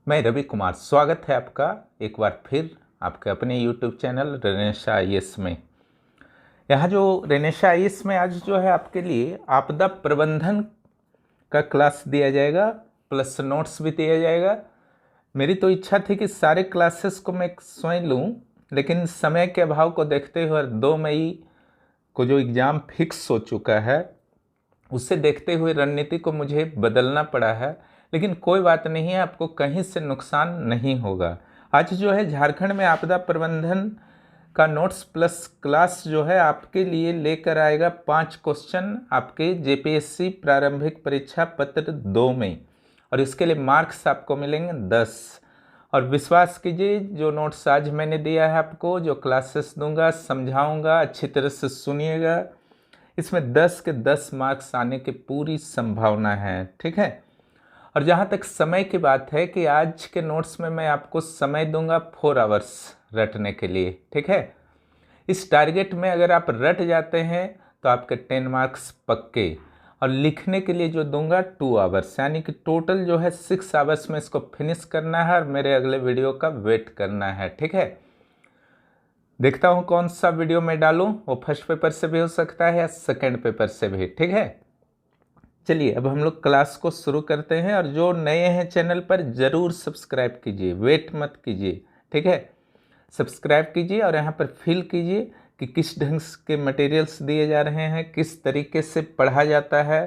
मैं रवि कुमार, स्वागत है आपका एक बार फिर आपके अपने YouTube चैनल रेनेशा आईएएस में। यहाँ जो रेनेशा आईएएस में आज जो है आपके लिए आपदा प्रबंधन का क्लास दिया जाएगा, प्लस नोट्स भी दिया जाएगा। मेरी तो इच्छा थी कि सारे क्लासेस को मैं स्वयं लूँ, लेकिन समय के अभाव को देखते हुए 2 मई को जो एग्ज़ाम फिक्स हो चुका है, उसे देखते हुए रणनीति को मुझे बदलना पड़ा है। लेकिन कोई बात नहीं है, आपको कहीं से नुकसान नहीं होगा। आज जो है झारखंड में आपदा प्रबंधन का नोट्स प्लस क्लास जो है आपके लिए लेकर आएगा 5 क्वेश्चन आपके जेपीएससी प्रारंभिक परीक्षा पत्र 2 में, और इसके लिए मार्क्स आपको मिलेंगे 10। और विश्वास कीजिए, जो नोट्स आज मैंने दिया है आपको, जो क्लासेस दूंगा, समझाऊंगा, अच्छी तरह से सुनिएगा। इसमें 10 के 10 मार्क्स आने की पूरी संभावना है, ठीक है। और जहाँ तक समय की बात है कि आज के नोट्स में मैं आपको समय दूंगा 4 आवर्स रटने के लिए, ठीक है। इस टारगेट में अगर आप रट जाते हैं तो आपके 10 मार्क्स पक्के। और लिखने के लिए जो दूंगा 2 आवर्स, यानी कि टोटल जो है 6 आवर्स में इसको फिनिश करना है और मेरे अगले वीडियो का वेट करना है, ठीक है। देखता हूँ कौन सा वीडियो मैं डालूँ, वो फर्स्ट पेपर से भी हो सकता है या सेकंड पेपर से भी, ठीक है। चलिए अब हम लोग क्लास को शुरू करते हैं। और जो नए हैं चैनल पर ज़रूर सब्सक्राइब कीजिए, वेट मत कीजिए, ठीक है। सब्सक्राइब कीजिए और यहाँ पर फील कीजिए कि किस ढंग के मटेरियल्स दिए जा रहे हैं, किस तरीके से पढ़ा जाता है,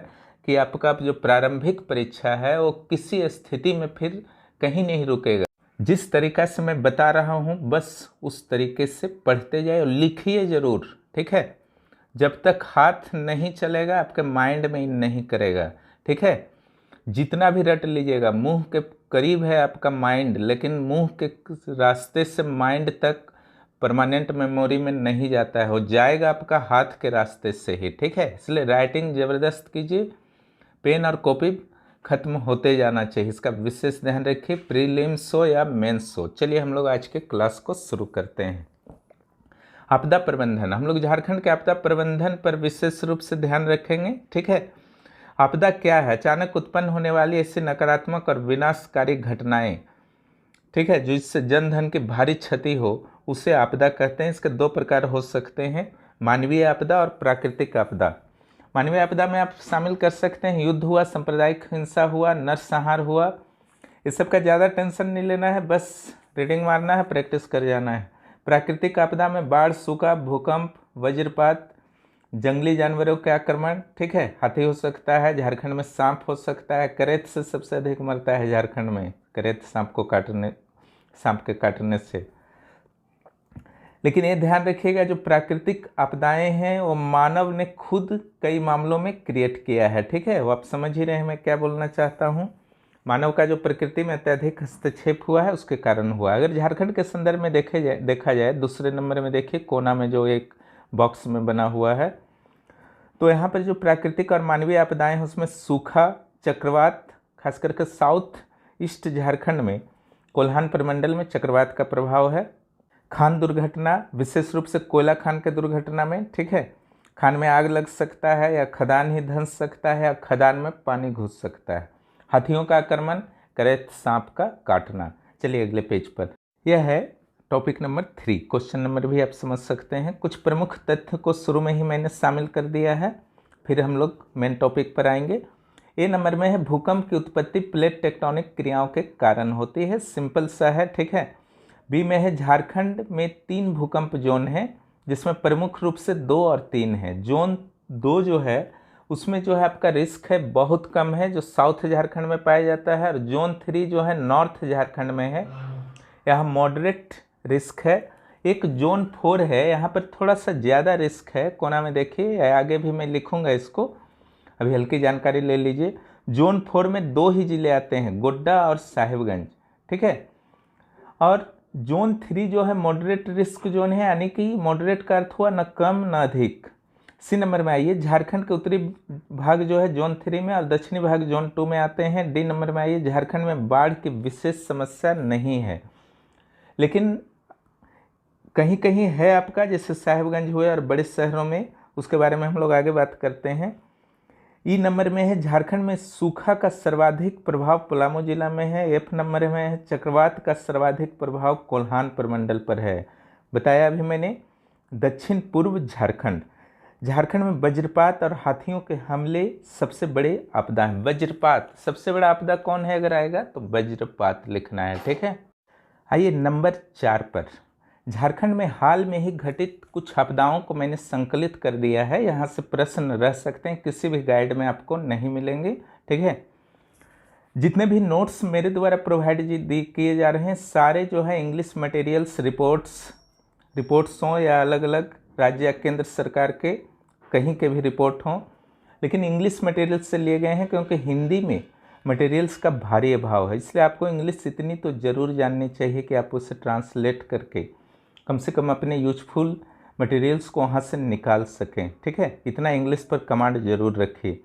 कि आपका जो प्रारंभिक परीक्षा है वो किसी स्थिति में फिर कहीं नहीं रुकेगा। जिस तरीका से मैं बता रहा हूँ बस उस तरीके से पढ़ते जाए और लिखिए ज़रूर, ठीक है। जब तक हाथ नहीं चलेगा आपके माइंड में नहीं करेगा, ठीक है। जितना भी रट लीजिएगा, मुंह के करीब है आपका माइंड, लेकिन मुंह के रास्ते से माइंड तक परमानेंट मेमोरी में नहीं जाता है, वो जाएगा आपका हाथ के रास्ते से ही, ठीक है। इसलिए राइटिंग ज़बरदस्त कीजिए, पेन और कॉपी खत्म होते जाना चाहिए, इसका विशेष ध्यान रखिए, प्रीलिम्स हो या मेंस हो। चलिए हम लोग आज के क्लास को शुरू करते हैं। आपदा प्रबंधन, हम लोग झारखंड के आपदा प्रबंधन पर विशेष रूप से ध्यान रखेंगे, ठीक है। आपदा क्या है? अचानक उत्पन्न होने वाली ऐसी नकारात्मक और विनाशकारी घटनाएं, ठीक है, जिससे जन धन की भारी क्षति हो, उसे आपदा कहते हैं। इसके 2 प्रकार हो सकते हैं, मानवीय आपदा और प्राकृतिक आपदा। मानवीय आपदा में आप शामिल कर सकते हैं युद्ध हुआ, सांप्रदायिक हिंसा हुआ, नरसंहार हुआ। इस सब का ज़्यादा टेंशन नहीं लेना है, बस रीडिंग मारना है, प्रैक्टिस कर जाना है। प्राकृतिक आपदा में बाढ़, सूखा, भूकंप, वज्रपात, जंगली जानवरों के आक्रमण, ठीक है, हाथी हो सकता है, झारखंड में सांप हो सकता है। करेत से सबसे अधिक मरता है झारखंड में, करेत सांप के काटने से। लेकिन ये ध्यान रखिएगा, जो प्राकृतिक आपदाएं हैं वो मानव ने खुद कई मामलों में क्रिएट किया है, ठीक है। वो आप समझ ही रहे हैं मैं क्या बोलना चाहता हूँ। मानव का जो प्रकृति में अत्यधिक हस्तक्षेप हुआ है उसके कारण हुआ। अगर झारखंड के संदर्भ में देखा जाए, दूसरे नंबर में देखिए कोना में जो एक बॉक्स में बना हुआ है, तो यहाँ पर जो प्राकृतिक और मानवीय आपदाएं हैं उसमें सूखा, चक्रवात, खास करके साउथ ईस्ट झारखंड में कोल्हान प्रमंडल में चक्रवात का प्रभाव है। खान दुर्घटना, विशेष रूप से कोयला खान के दुर्घटना में, ठीक है, खान में आग लग सकता है या खदान ही धंस सकता है या खदान में पानी घुस सकता है। हाथियों का आक्रमण, करेत सांप का काटना। चलिए अगले पेज पर, यह है टॉपिक नंबर 3। क्वेश्चन नंबर भी आप समझ सकते हैं। कुछ प्रमुख तथ्य को शुरू में ही मैंने शामिल कर दिया है, फिर हम लोग मेन टॉपिक पर आएंगे। ए नंबर में है भूकंप की उत्पत्ति प्लेट टेक्टोनिक क्रियाओं के कारण होती है, सिंपल सा है, ठीक है। बी में है झारखंड में 3 भूकंप जोन हैं, जिसमें प्रमुख रूप से 2 और 3 हैं। जोन 2 जो है उसमें जो है आपका रिस्क है बहुत कम है, जो साउथ झारखंड में पाया जाता है। और जोन 3 जो है नॉर्थ झारखंड में है, यहाँ मॉडरेट रिस्क है। एक जोन 4 है, यहाँ पर थोड़ा सा ज़्यादा रिस्क है, कोना में देखिए, आगे भी मैं लिखूंगा इसको, अभी हल्की जानकारी ले लीजिए। जोन 4 में 2 ही जिले आते हैं, गोड्डा और साहिबगंज, ठीक है। और जोन 3 जो है मॉडरेट रिस्क जोन है, यानी कि मॉडरेट का अर्थ हुआ न कम न अधिक। सी नंबर में आइए, झारखंड के उत्तरी भाग जो है जोन 3 में और दक्षिणी भाग जोन 2 में आते हैं। डी नंबर में आइए, झारखंड में बाढ़ की विशेष समस्या नहीं है, लेकिन कहीं कहीं है आपका, जैसे साहिबगंज हुए और बड़े शहरों में, उसके बारे में हम लोग आगे बात करते हैं। ई नंबर में है झारखंड में सूखा का सर्वाधिक प्रभाव पलामू जिला में है। एफ नंबर में है चक्रवात का सर्वाधिक प्रभाव कोल्हान प्रमंडल पर है। बताया अभी मैंने। दक्षिण पूर्व झारखंड, झारखंड में वज्रपात और हाथियों के हमले सबसे बड़े आपदा हैं। वज्रपात सबसे बड़ा आपदा कौन है, अगर आएगा तो वज्रपात लिखना है, ठीक है। आइए नंबर 4 पर, झारखंड में हाल में ही घटित कुछ आपदाओं को मैंने संकलित कर दिया है। यहाँ से प्रश्न रह सकते हैं, किसी भी गाइड में आपको नहीं मिलेंगे, ठीक है। जितने भी नोट्स मेरे द्वारा प्रोवाइड किए जा रहे हैं सारे जो है इंग्लिश मटेरियल्स, रिपोर्ट्स हों या अलग अलग राज्य या केंद्र सरकार के कहीं के भी रिपोर्ट हों, लेकिन इंग्लिश मटेरियल्स से लिए गए हैं क्योंकि हिंदी में मटेरियल्स का भारी अभाव है। इसलिए आपको इंग्लिश इतनी तो ज़रूर जाननी चाहिए कि आप उसे ट्रांसलेट करके कम से कम अपने यूजफुल मटेरियल्स को वहाँ से निकाल सकें, ठीक है। इतना इंग्लिश पर कमांड जरूर रखिए।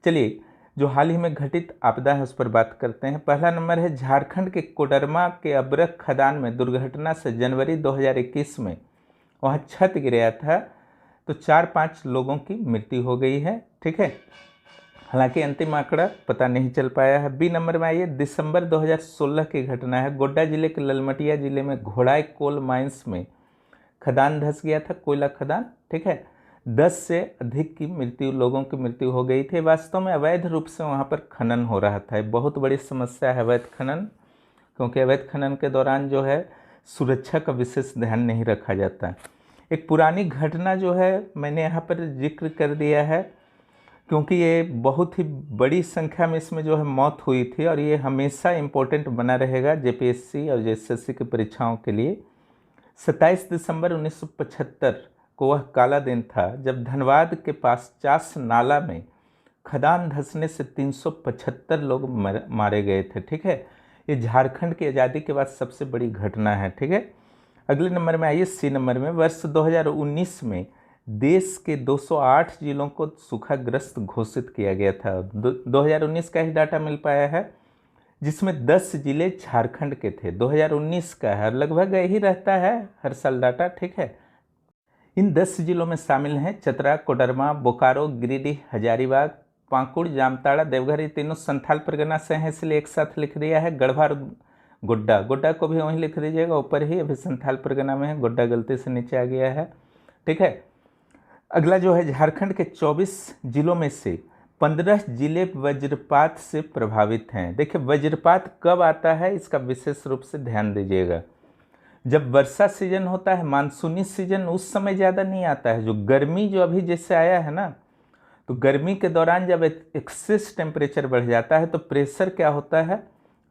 चलिए, जो हाल ही में घटित आपदा है उस पर बात करते हैं। पहला नंबर है झारखंड के कोडरमा के अबरख खदान में दुर्घटना से जनवरी 2021 में वहाँ छत गिरा था, तो 4-5 लोगों की मृत्यु हो गई है, ठीक है। हालांकि अंतिम आंकड़ा पता नहीं चल पाया है। बी नंबर में आइए, दिसंबर 2016 की घटना है। गोड्डा जिले के ललमटिया जिले में घोड़ाई कोल माइंस में खदान धंस गया था, कोयला खदान, ठीक है। 10 से अधिक की लोगों की मृत्यु हो गई थी। वास्तव में अवैध रूप से वहाँ पर खनन हो रहा था। बहुत बड़ी समस्या है अवैध खनन, क्योंकि अवैध खनन के दौरान जो है सुरक्षा का विशेष ध्यान नहीं रखा जाता। एक पुरानी घटना जो है मैंने यहाँ पर जिक्र कर दिया है, क्योंकि ये बहुत ही बड़ी संख्या में इसमें जो है मौत हुई थी और ये हमेशा इम्पोर्टेंट बना रहेगा जेपीएससी और जेएसएससी की परीक्षाओं के लिए। 27 दिसंबर 1975 को वह काला दिन था जब धनबाद के पास चास नाला में खदान धंसने से 375 लोग मारे गए थे, ठीक है। ये झारखंड की आज़ादी के बाद सबसे बड़ी घटना है, ठीक है। अगले नंबर में आइए, सी नंबर में, वर्ष 2019 में देश के 208 जिलों को सूखाग्रस्त घोषित किया गया था। 2019 का ही डाटा मिल पाया है, जिसमें 10 जिले झारखंड के थे। 2019 का है, लगभग यही रहता है हर साल डाटा, ठीक है। इन 10 जिलों में शामिल हैं चतरा, कोडरमा, बोकारो, गिरिडीह, हजारीबाग, पाकुड़, जामताड़ा, देवघर। ये तीनों संथाल परगना से हैं, इसलिए एक साथ लिख दिया है। गढ़वा और गोड्डा को भी वहीं लिख दीजिएगा, ऊपर ही, अभी संथाल परगना में है, गोड्डा गलती से नीचे आ गया है, ठीक है। अगला जो है, झारखंड के 24 जिलों में से 15 जिले वज्रपात से प्रभावित हैं। देखिए वज्रपात कब आता है इसका विशेष रूप से ध्यान दीजिएगा। जब वर्षा सीजन होता है, मानसूनी सीजन, उस समय ज़्यादा नहीं आता है। जो गर्मी जो अभी जैसे आया है ना, तो गर्मी के दौरान जब एक्सेस टेम्परेचर बढ़ जाता है तो प्रेशर क्या होता है,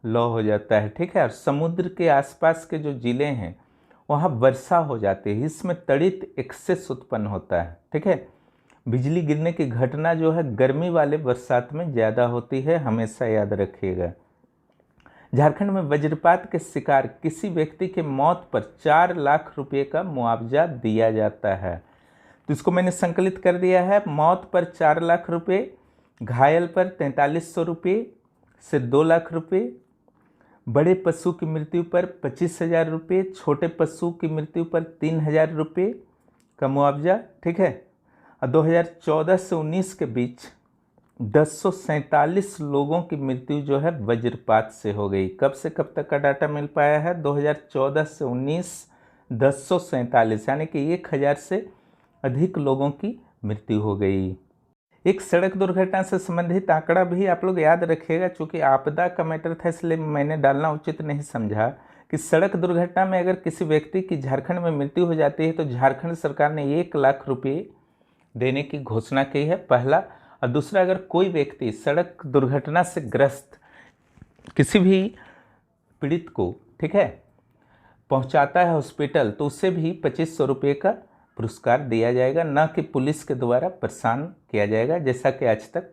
लो हो जाता है, ठीक है। और समुद्र के आसपास के जो जिले हैं वहाँ वर्षा हो जाती है, इसमें तड़ित एक्सेस उत्पन्न होता है, ठीक है। बिजली गिरने की घटना जो है गर्मी वाले बरसात में ज़्यादा होती है, हमेशा याद रखिएगा। झारखंड में वज्रपात के शिकार किसी व्यक्ति के मौत पर 4 लाख रुपए का मुआवजा दिया जाता है। तो इसको मैंने संकलित कर दिया है। मौत पर 4 लाख रुपए, घायल पर 4300 रुपये से 2 लाख रुपये, बड़े पशु की मृत्यु पर 25,000 रुपये, छोटे पशु की मृत्यु पर 3,000 रुपये का मुआवजा, ठीक है। और 2014 से 19 के बीच 1047 लोगों की मृत्यु जो है वज्रपात से हो गई। कब से कब तक का डाटा मिल पाया है, 2014 से 19, 1047, यानी कि 1000 से अधिक लोगों की मृत्यु हो गई। एक सड़क दुर्घटना से संबंधित आंकड़ा भी आप लोग याद रखिएगा, चूँकि आपदा का मैटर था इसलिए मैंने डालना उचित नहीं समझा कि सड़क दुर्घटना में अगर किसी व्यक्ति की झारखंड में मृत्यु हो जाती है तो झारखंड सरकार ने 1 लाख रुपये देने की घोषणा की है, पहला। और दूसरा, अगर कोई व्यक्ति सड़क दुर्घटना से ग्रस्त किसी भी पीड़ित को, ठीक है, पहुंचाता है हॉस्पिटल, तो उसे भी 2500 रुपये का पुरस्कार दिया जाएगा, न कि पुलिस के द्वारा परेशान किया जाएगा, जैसा कि आज तक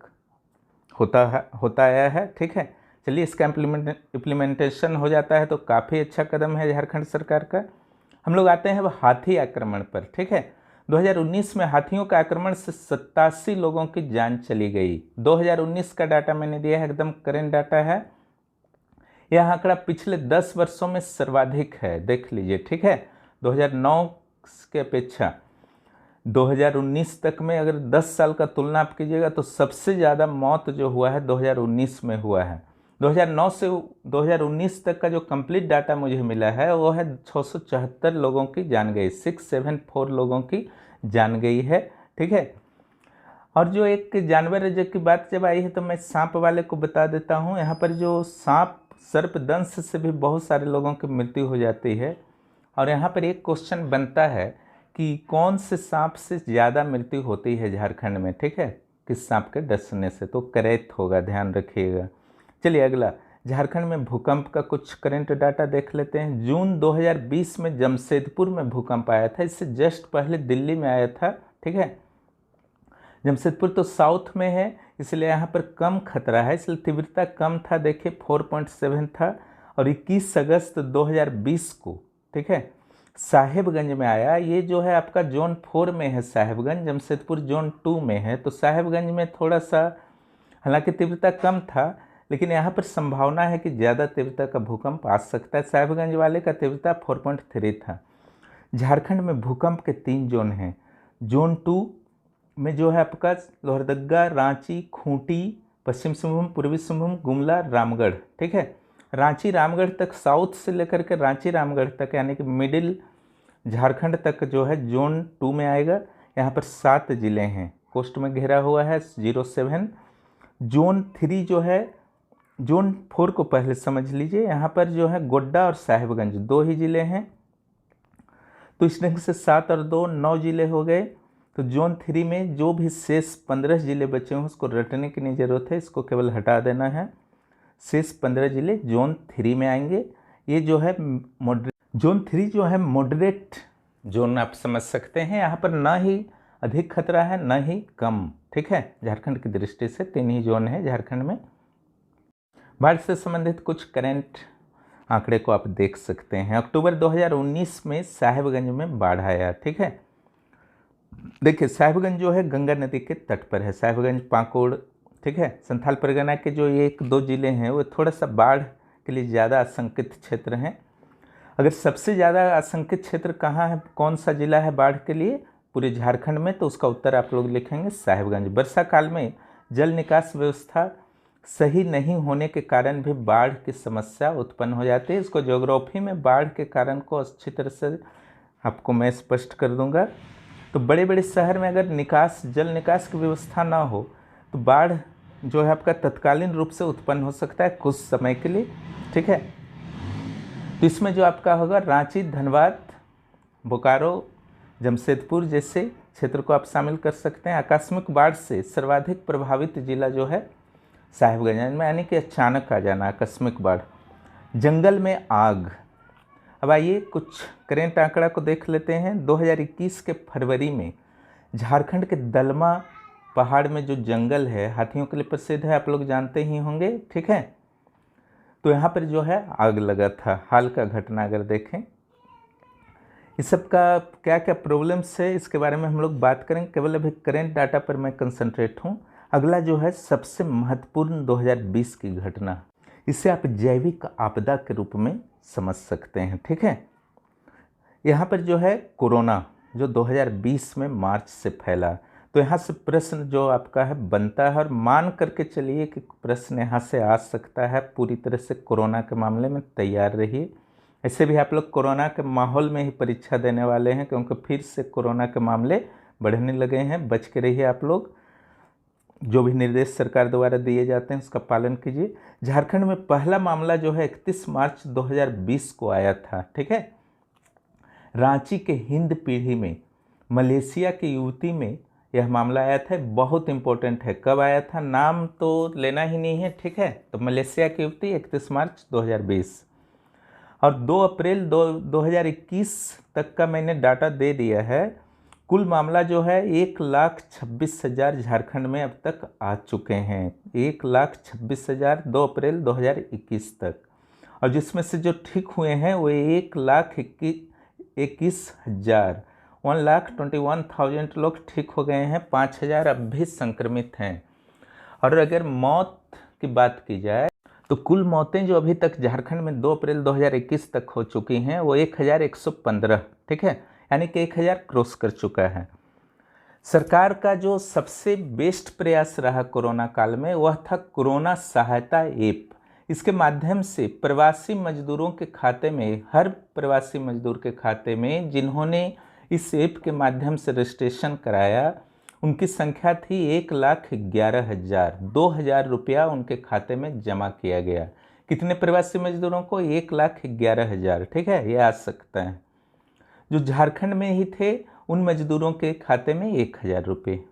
होता आया है, ठीक है। चलिए, इसका इम्प्लीमेंटेशन हो जाता है तो काफ़ी अच्छा कदम है झारखंड सरकार का। हम लोग आते हैं अब हाथी आक्रमण पर, ठीक है। 2019 में हाथियों का आक्रमण से 87 लोगों की जान चली गई। 2019 का डाटा मैंने दिया है, एकदम करेंट डाटा है। यह आंकड़ा पिछले 10 वर्षों में सर्वाधिक है, देख लीजिए, ठीक है। 2009 की अपेक्षा 2019 तक में अगर 10 साल का तुलना आप कीजिएगा तो सबसे ज़्यादा मौत जो हुआ है 2019 में हुआ है। 2009 से 2019 तक का जो कंप्लीट डाटा मुझे मिला है वो है 674 लोगों की जान गई, 674 लोगों की जान गई है। ठीक है। और जो एक जानवर जो की बात जब आई है तो मैं सांप वाले को बता देता हूँ। यहाँ पर जो सांप सर्पदंश से भी बहुत सारे लोगों की मृत्यु हो जाती है। और यहाँ पर एक क्वेश्चन बनता है कि कौन से सांप से ज़्यादा मृत्यु होती है झारखंड में। ठीक है, किस सांप के डसने से, तो करैत होगा, ध्यान रखिएगा। चलिए अगला, झारखंड में भूकंप का कुछ करंट डाटा देख लेते हैं। जून 2020 में जमशेदपुर में भूकंप आया था, इससे जस्ट पहले दिल्ली में आया था। ठीक है, जमशेदपुर तो साउथ में है इसलिए यहाँ पर कम खतरा है, इसलिए तीव्रता कम था। देखिए 4.7 था। और 21 अगस्त 2020 को, ठीक है, साहेबगंज में आया। ये जो है आपका जोन 4 में है साहेबगंज, जमशेदपुर जोन 2 में है। तो साहेबगंज में थोड़ा सा हालांकि तीव्रता कम था, लेकिन यहाँ पर संभावना है कि ज़्यादा तीव्रता का भूकंप आ सकता है। साहेबगंज वाले का तीव्रता 4.3 था। झारखंड में भूकंप के 3 जोन हैं। जोन 2 में जो है आपका लोहरदगा, रांची, खूंटी, पश्चिम सिंहभूम, पूर्वी सिंहभूम, गुमला, रामगढ़। ठीक है, रांची रामगढ़ तक, साउथ से लेकर के रांची रामगढ़ तक यानी कि मिडिल झारखंड तक जो है जोन 2 में आएगा। यहाँ पर 7 जिले हैं, कोस्ट में घेरा हुआ है 07। जोन 3 जो है, जोन 4 को पहले समझ लीजिए। यहाँ पर जो है गोड्डा और साहेबगंज 2 ही जिले हैं। तो इस ढंग से 7 और 2 9 जिले हो गए। तो जोन 3 में जो भी शेष 15 जिले बचे हैं उसको रटने की नहीं ज़रूरत है, इसको केवल हटा देना है। शेष 15 जिले जोन 3 में आएंगे। ये जो है जोन 3 जो है मॉडरेट जोन आप समझ सकते हैं। यहाँ पर ना ही अधिक खतरा है ना ही कम। ठीक है, झारखंड की दृष्टि से 3 ही जोन है झारखंड में। बाढ़ से संबंधित कुछ करंट आंकड़े को आप देख सकते हैं। अक्टूबर 2019 में साहेबगंज में बाढ़ आया। ठीक है, देखिए साहेबगंज जो है गंगा नदी के तट पर है, साहेबगंज, पाकुड़। ठीक है, संथाल परगना के जो 1-2 जिले हैं वो थोड़ा सा बाढ़ के लिए ज़्यादा आशंकित क्षेत्र हैं। अगर सबसे ज़्यादा आशंकित क्षेत्र कहाँ है, कौन सा जिला है बाढ़ के लिए पूरे झारखंड में, तो उसका उत्तर आप लोग लिखेंगे साहेबगंज। वर्षा काल में जल निकास व्यवस्था सही नहीं होने के कारण भी बाढ़ की समस्या उत्पन्न हो जाती है। इसको ज्योग्राफी में बाढ़ के कारण को अच्छी तरह से आपको मैं स्पष्ट कर दूंगा। तो बड़े बड़े शहर में अगर जल निकास की व्यवस्था ना हो तो बाढ़ जो है आपका तत्कालीन रूप से उत्पन्न हो सकता है कुछ समय के लिए। ठीक है, तो इसमें जो आपका होगा रांची, धनबाद, बोकारो, जमशेदपुर जैसे क्षेत्र को आप शामिल कर सकते हैं। आकस्मिक बाढ़ से सर्वाधिक प्रभावित जिला जो है साहेबगंज में, यानी कि अचानक आ जाना, आकस्मिक बाढ़। जंगल में आग। अब आइए कुछ करेंट आंकड़ा को देख लेते हैं। 2021 के फरवरी में झारखंड के दलमा पहाड़ में जो जंगल है हाथियों के लिए प्रसिद्ध है, आप लोग जानते ही होंगे। ठीक है, तो यहाँ पर जो है आग लगा था। हाल का घटना अगर देखें, इस सब का क्या क्या प्रॉब्लम्स है इसके बारे में हम लोग बात करेंगे। केवल अभी करेंट डाटा पर मैं कंसंट्रेट हूँ। अगला जो है सबसे महत्वपूर्ण 2020 की घटना, इसे आप जैविक आपदा के रूप में समझ सकते हैं। ठीक है, यहाँ पर जो है कोरोना जो 2020 में मार्च से फैला। तो यहाँ से प्रश्न जो आपका है बनता है, और मान करके चलिए कि प्रश्न यहाँ से आ सकता है। पूरी तरह से कोरोना के मामले में तैयार रहिए। ऐसे भी आप लोग कोरोना के माहौल में ही परीक्षा देने वाले हैं, क्योंकि फिर से कोरोना के मामले बढ़ने लगे हैं। बच के रहिए आप लोग। जो भी निर्देश सरकार द्वारा दिए जाते हैं उसका पालन कीजिए। झारखंड में पहला मामला जो है 31 मार्च 2020 को आया था। ठीक है, रांची के हिंद पीढ़ी में मलेशिया की युवती में यह मामला आया था। बहुत इंपॉर्टेंट है, कब आया था नाम तो लेना ही नहीं है। ठीक है, तो मलेशिया की युवती 31 मार्च 2020। और 2 अप्रैल 2021 तक का मैंने डाटा दे दिया है। कुल मामला जो है 1,26,000 झारखंड में अब तक आ चुके हैं। 1,26,000 2 अप्रैल 2021 तक। और जिसमें से जो ठीक हुए हैं वो 1,21,000 1,21,000 लोग ठीक हो गए हैं। 5,000 अब भी संक्रमित हैं। और अगर मौत की बात की जाए तो कुल मौतें जो अभी तक झारखंड में 2 अप्रैल 2021 तक हो चुकी हैं वो 1,115। ठीक है, यानी कि 1,000 क्रॉस कर चुका है। सरकार का जो सबसे बेस्ट प्रयास रहा कोरोना काल में वह था कोरोना सहायता ऐप। इसके माध्यम से प्रवासी मजदूरों के खाते में, हर प्रवासी मजदूर के खाते में जिन्होंने इस ऐप के माध्यम से रजिस्ट्रेशन कराया, उनकी संख्या थी 1,11,000। 2,000 रुपया उनके खाते में जमा किया गया। कितने प्रवासी मजदूरों को? 1,11,000। ठीक है, ये आ सकता है। जो झारखंड में ही थे उन मजदूरों के खाते में 1,000 रुपये।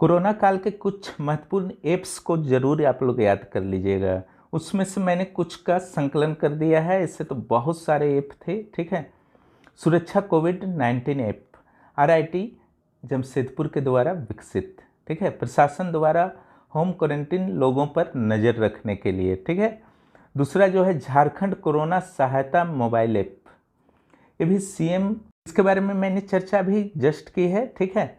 कोरोना काल के कुछ महत्वपूर्ण ऐप्स को जरूर आप लोग याद कर लीजिएगा। उसमें से मैंने कुछ का संकलन कर दिया है, इससे तो बहुत सारे ऐप थे। ठीक है, सुरक्षा कोविड-19 ऐप, RIT जमशेदपुर के द्वारा विकसित। ठीक है, प्रशासन द्वारा होम क्वारंटीन लोगों पर नज़र रखने के लिए। ठीक है, दूसरा जो है झारखंड कोरोना सहायता मोबाइल ऐप, ये भी CM, इसके बारे में मैंने चर्चा भी जस्ट की है। ठीक है,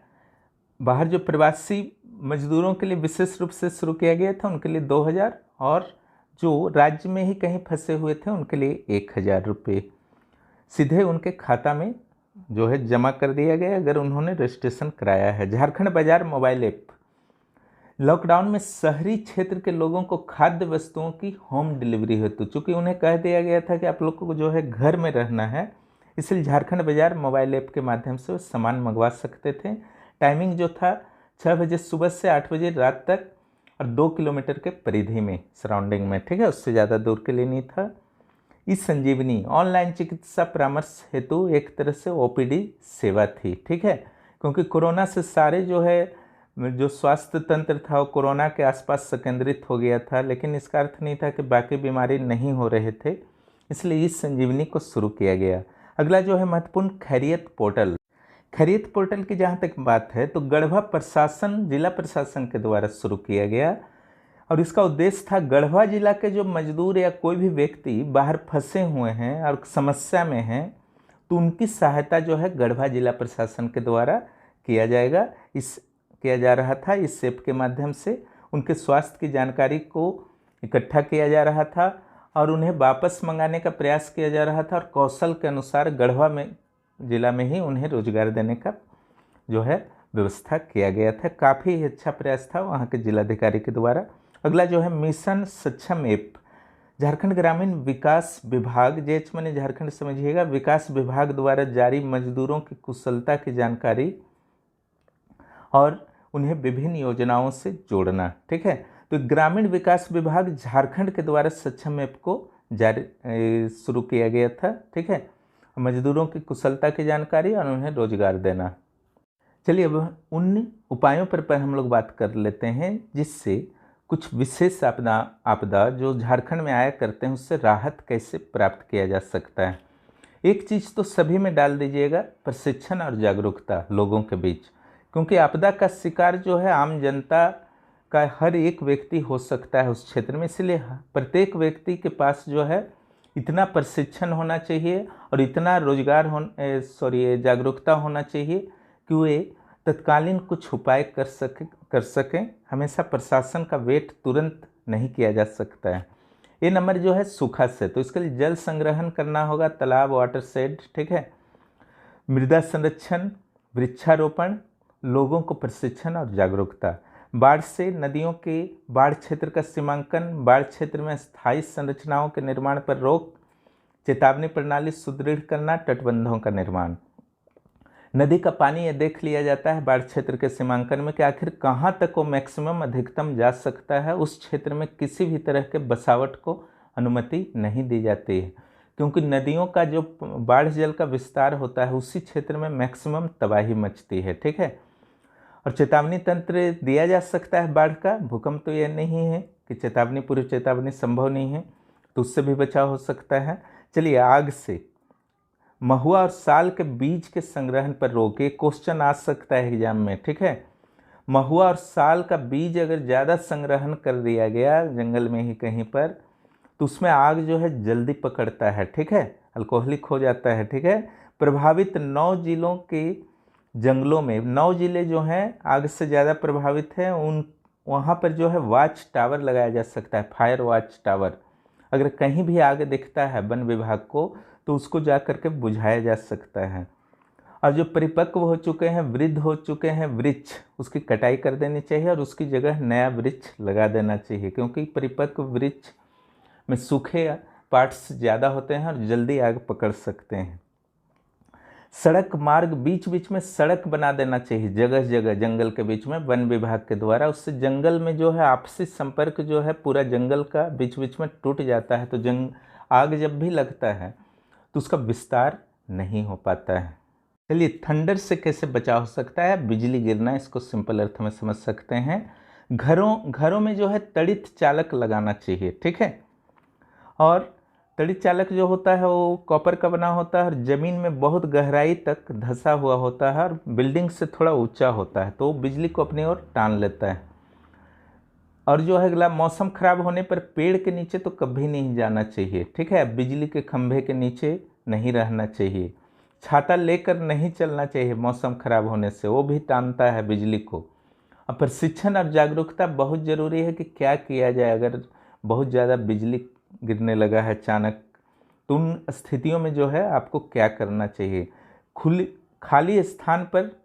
बाहर जो प्रवासी मजदूरों के लिए विशेष रूप से शुरू किया गया था उनके लिए 2,000, और जो राज्य में ही कहीं फंसे हुए थे उनके लिए 1,000 रुपये सीधे उनके खाता में जो है जमा कर दिया गया अगर उन्होंने रजिस्ट्रेशन कराया है। झारखंड बाजार मोबाइल ऐप, लॉकडाउन में शहरी क्षेत्र के लोगों को खाद्य वस्तुओं की होम डिलीवरी हेतु, चूँकि उन्हें कह दिया गया था कि आप लोगों को जो है घर में रहना है, इसलिए झारखंड बाजार मोबाइल ऐप के माध्यम से वो सामान मंगवा सकते थे। टाइमिंग जो था 6 बजे सुबह से 8 बजे रात तक, और 2 किलोमीटर के परिधि में, सराउंडिंग में। ठीक है, उससे ज़्यादा दूर के लिए नहीं था। इस संजीवनी ऑनलाइन चिकित्सा परामर्श हेतु एक तरह से OPD सेवा थी। ठीक है, क्योंकि कोरोना से सारे जो स्वास्थ्य तंत्र था वो कोरोना के आसपास संकेंद्रित हो गया था, लेकिन इसका अर्थ नहीं था कि बाकी बीमारी नहीं हो रहे थे, इसलिए इस संजीवनी को शुरू किया गया। अगला जो है महत्वपूर्ण खैरियत पोर्टल। खैरियत पोर्टल की जहाँ तक बात है तो गढ़वा प्रशासन, जिला प्रशासन के द्वारा शुरू किया गया, और इसका उद्देश्य था गढ़वा जिला के जो मजदूर या कोई भी व्यक्ति बाहर फंसे हुए हैं और समस्या में हैं, तो उनकी सहायता जो है गढ़वा जिला प्रशासन के द्वारा किया जा रहा था। इस ऐप के माध्यम से उनके स्वास्थ्य की जानकारी को इकट्ठा किया जा रहा था और उन्हें वापस मंगाने का प्रयास किया जा रहा था, और कौशल के अनुसार गढ़वा में जिला में ही उन्हें रोजगार देने का जो है व्यवस्था किया गया था। काफ़ी अच्छा प्रयास था वहाँ के जिलाधिकारी के द्वारा। अगला जो है मिशन सक्षम ऐप, झारखंड ग्रामीण विकास विभाग, जेच मैंने झारखंड समझिएगा, विकास विभाग द्वारा जारी मजदूरों की कुशलता की जानकारी और उन्हें विभिन्न योजनाओं से जोड़ना। ठीक है, तो ग्रामीण विकास विभाग झारखंड के द्वारा सक्षम ऐप को जारी शुरू किया गया था। ठीक है, मजदूरों की कुशलता की जानकारी और उन्हें रोजगार देना। चलिए अब उन उपायों पर हम लोग बात कर लेते हैं जिससे कुछ विशेष आपदा जो झारखंड में आया करते हैं उससे राहत कैसे प्राप्त किया जा सकता है। एक चीज़ तो सभी में डाल दीजिएगा, प्रशिक्षण और जागरूकता लोगों के बीच, क्योंकि आपदा का शिकार जो है आम जनता का हर एक व्यक्ति हो सकता है उस क्षेत्र में, इसलिए प्रत्येक व्यक्ति के पास जो है इतना प्रशिक्षण होना चाहिए और इतना जागरूकता होना चाहिए कि वे तत्कालीन कुछ उपाय कर सकें। हमेशा प्रशासन का वेट तुरंत नहीं किया जा सकता है। ये नंबर जो है सूखा से, तो इसके लिए जल संग्रहण करना होगा, तालाब, वाटर शेड। ठीक है, मृदा संरक्षण, वृक्षारोपण, लोगों को प्रशिक्षण और जागरूकता। बाढ़ से नदियों के बाढ़ क्षेत्र का सीमांकन, बाढ़ क्षेत्र में स्थायी संरचनाओं के निर्माण पर रोक, चेतावनी प्रणाली सुदृढ़ करना, तटबंधों का निर्माण। नदी का पानी यह देख लिया जाता है बाढ़ क्षेत्र के सीमांकन में कि आखिर कहाँ तक वो मैक्सिमम अधिकतम जा सकता है। उस क्षेत्र में किसी भी तरह के बसावट को अनुमति नहीं दी जाती है, क्योंकि नदियों का जो बाढ़ जल का विस्तार होता है उसी क्षेत्र में मैक्सिमम तबाही मचती है। ठीक है, और चेतावनी तंत्र दिया जा सकता है बाढ़ का। भूकंप तो यह नहीं है कि चेतावनी, पूरी चेतावनी संभव नहीं है, तो उससे भी बचाव हो सकता है। चलिए, आग से, महुआ और साल के बीज के संग्रहण पर रोक, ये क्वेश्चन आ सकता है एग्जाम में। ठीक है, महुआ और साल का बीज अगर ज़्यादा संग्रहण कर दिया गया जंगल में ही कहीं पर, तो उसमें आग जो है जल्दी पकड़ता है। ठीक है, अल्कोहलिक हो जाता है। ठीक है, प्रभावित 9 जिलों के जंगलों में, 9 जिले जो हैं आग से ज़्यादा प्रभावित हैं, वहाँ पर जो है वॉच टावर लगाया जा सकता है, फायर वॉच टावर। अगर कहीं भी आग दिखता है वन विभाग को तो उसको जा कर के बुझाया जा सकता है। और जो परिपक्व हो चुके हैं, वृद्ध हो चुके हैं वृक्ष, उसकी कटाई कर देनी चाहिए और उसकी जगह नया वृक्ष लगा देना चाहिए, क्योंकि परिपक्व वृक्ष में सूखे पार्ट्स ज़्यादा होते हैं और जल्दी आग पकड़ सकते हैं। सड़क मार्ग, बीच बीच में सड़क बना देना चाहिए जगह जगह जंगल के बीच में वन विभाग के द्वारा। उससे जंगल में जो है आपसी संपर्क जो है पूरा जंगल का बीच बीच में टूट जाता है, तो आग जब भी लगता है तो उसका विस्तार नहीं हो पाता है। चलिए, थंडर से कैसे बचाव हो सकता है? बिजली गिरना, इसको सिंपल अर्थ में समझ सकते हैं। घरों में जो है तड़ित चालक लगाना चाहिए, ठीक है। और तड़ित चालक जो होता है वो कॉपर का बना होता है और ज़मीन में बहुत गहराई तक धंसा हुआ होता है और बिल्डिंग से थोड़ा ऊंचा होता है, तो बिजली को अपनी ओर टान लेता है। और जो है अगला, मौसम खराब होने पर पेड़ के नीचे तो कभी नहीं जाना चाहिए, ठीक है। बिजली के खंभे के नीचे नहीं रहना चाहिए। छाता लेकर नहीं चलना चाहिए मौसम खराब होने से, वो भी टानता है बिजली को। और प्रशिक्षण और जागरूकता बहुत ज़रूरी है कि क्या किया जाए अगर बहुत ज़्यादा बिजली गिरने लगा है अचानक, तो उन स्थितियों में जो है आपको क्या करना चाहिए। खाली स्थान पर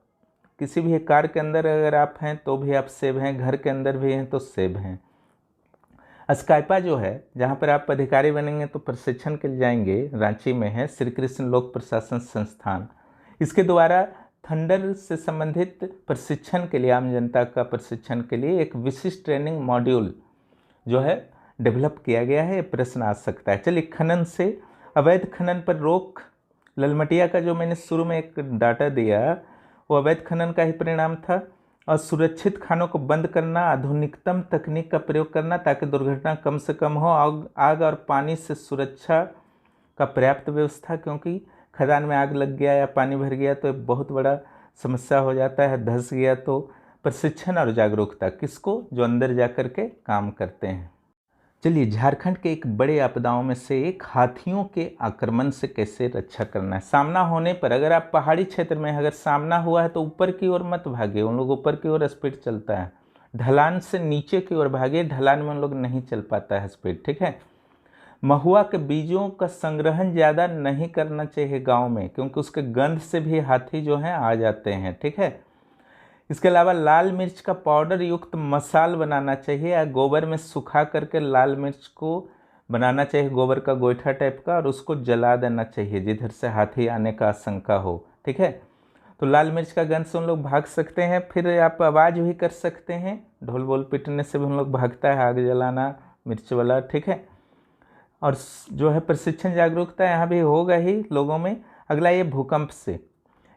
किसी भी कार के अंदर अगर आप हैं तो भी आप सेव हैं, घर के अंदर भी हैं तो सेव हैं। स्काइपा जो है, जहाँ पर आप अधिकारी बनेंगे तो प्रशिक्षण के लिए जाएंगे, रांची में है, श्री कृष्ण लोक प्रशासन संस्थान। इसके द्वारा थंडर से संबंधित प्रशिक्षण के लिए, आम जनता का प्रशिक्षण के लिए एक विशिष्ट ट्रेनिंग मॉड्यूल जो है डेवलप किया गया है। प्रश्न आ सकता है। चलिए, खनन से, अवैध खनन पर रोक। ललमटिया का जो मैंने शुरू में एक डाटा दिया वो अवैध खनन का ही परिणाम था। और सुरक्षित खानों को बंद करना, आधुनिकतम तकनीक का प्रयोग करना ताकि दुर्घटना कम से कम हो। आग और पानी से सुरक्षा का पर्याप्त व्यवस्था, क्योंकि खदान में आग लग गया या पानी भर गया तो बहुत बड़ा समस्या हो जाता है, धंस गया तो। प्रशिक्षण और जागरूकता किसको? जो अंदर जा कर के काम करते हैं। चलिए, झारखंड के एक बड़े आपदाओं में से एक हाथियों के आक्रमण से कैसे रक्षा करना है। सामना होने पर, अगर आप पहाड़ी क्षेत्र में अगर सामना हुआ है तो ऊपर की ओर मत भागे, उन लोग ऊपर की ओर स्पीड चलता है। ढलान से नीचे की ओर भागे, ढलान में उन लोग नहीं चल पाता है स्पीड, ठीक है। महुआ के बीजों का संग्रहण ज़्यादा नहीं करना चाहिए गाँव में, क्योंकि उसके गंध से भी हाथी जो हैं आ जाते हैं, ठीक है। इसके अलावा लाल मिर्च का पाउडर युक्त मसाल बनाना चाहिए या गोबर में सुखा करके लाल मिर्च को बनाना चाहिए, गोबर का गोईठा टाइप का, और उसको जला देना चाहिए जिधर से हाथी आने का आशंका हो, ठीक है। तो लाल मिर्च का गंध से उन लोग भाग सकते हैं। फिर आप आवाज़ भी कर सकते हैं, ढोल बोल पीटने से भी उन लोग भागता है आग जलाना मिर्च वाला, ठीक है। और जो है प्रशिक्षण जागरूकता यहाँ भी होगा ही लोगों में। अगला, ये भूकंप से,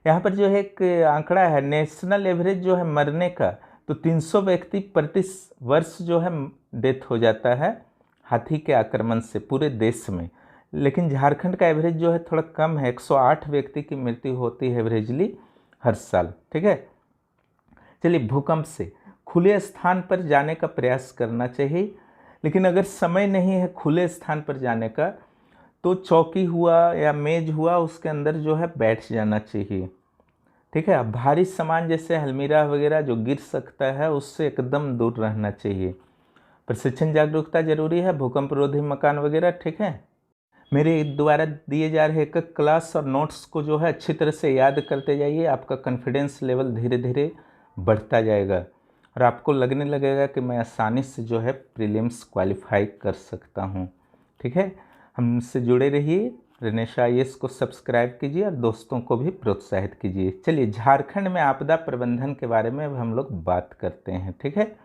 यहाँ पर जो है एक आंकड़ा है नेशनल एवरेज जो है मरने का, तो 300 व्यक्ति प्रति वर्ष जो है डेथ हो जाता है हाथी के आक्रमण से पूरे देश में। लेकिन झारखंड का एवरेज जो है थोड़ा कम है, 108 व्यक्ति की मृत्यु होती है एवरेजली हर साल, ठीक है। चलिए, भूकंप से, खुले स्थान पर जाने का प्रयास करना चाहिए, लेकिन अगर समय नहीं है खुले स्थान पर जाने का तो चौकी हुआ या मेज हुआ उसके अंदर जो है बैठ जाना चाहिए, ठीक है। भारी सामान जैसे अलमीरा वगैरह जो गिर सकता है उससे एकदम दूर रहना चाहिए। प्रशिक्षण जागरूकता जरूरी है, भूकंप रोधी मकान वगैरह, ठीक है। मेरे द्वारा दिए जा रहे एक क्लास और नोट्स को जो है अच्छी तरह से याद करते जाइए, आपका कॉन्फिडेंस लेवल धीरे धीरे बढ़ता जाएगा और आपको लगने लगेगा कि मैं आसानी से जो है प्रीलिम्स क्वालिफाई कर सकता हूँ, ठीक है। हमसे जुड़े रहिए, रनेश IAS को सब्सक्राइब कीजिए और दोस्तों को भी प्रोत्साहित कीजिए। चलिए, झारखंड में आपदा प्रबंधन के बारे में अब हम लोग बात करते हैं, ठीक है।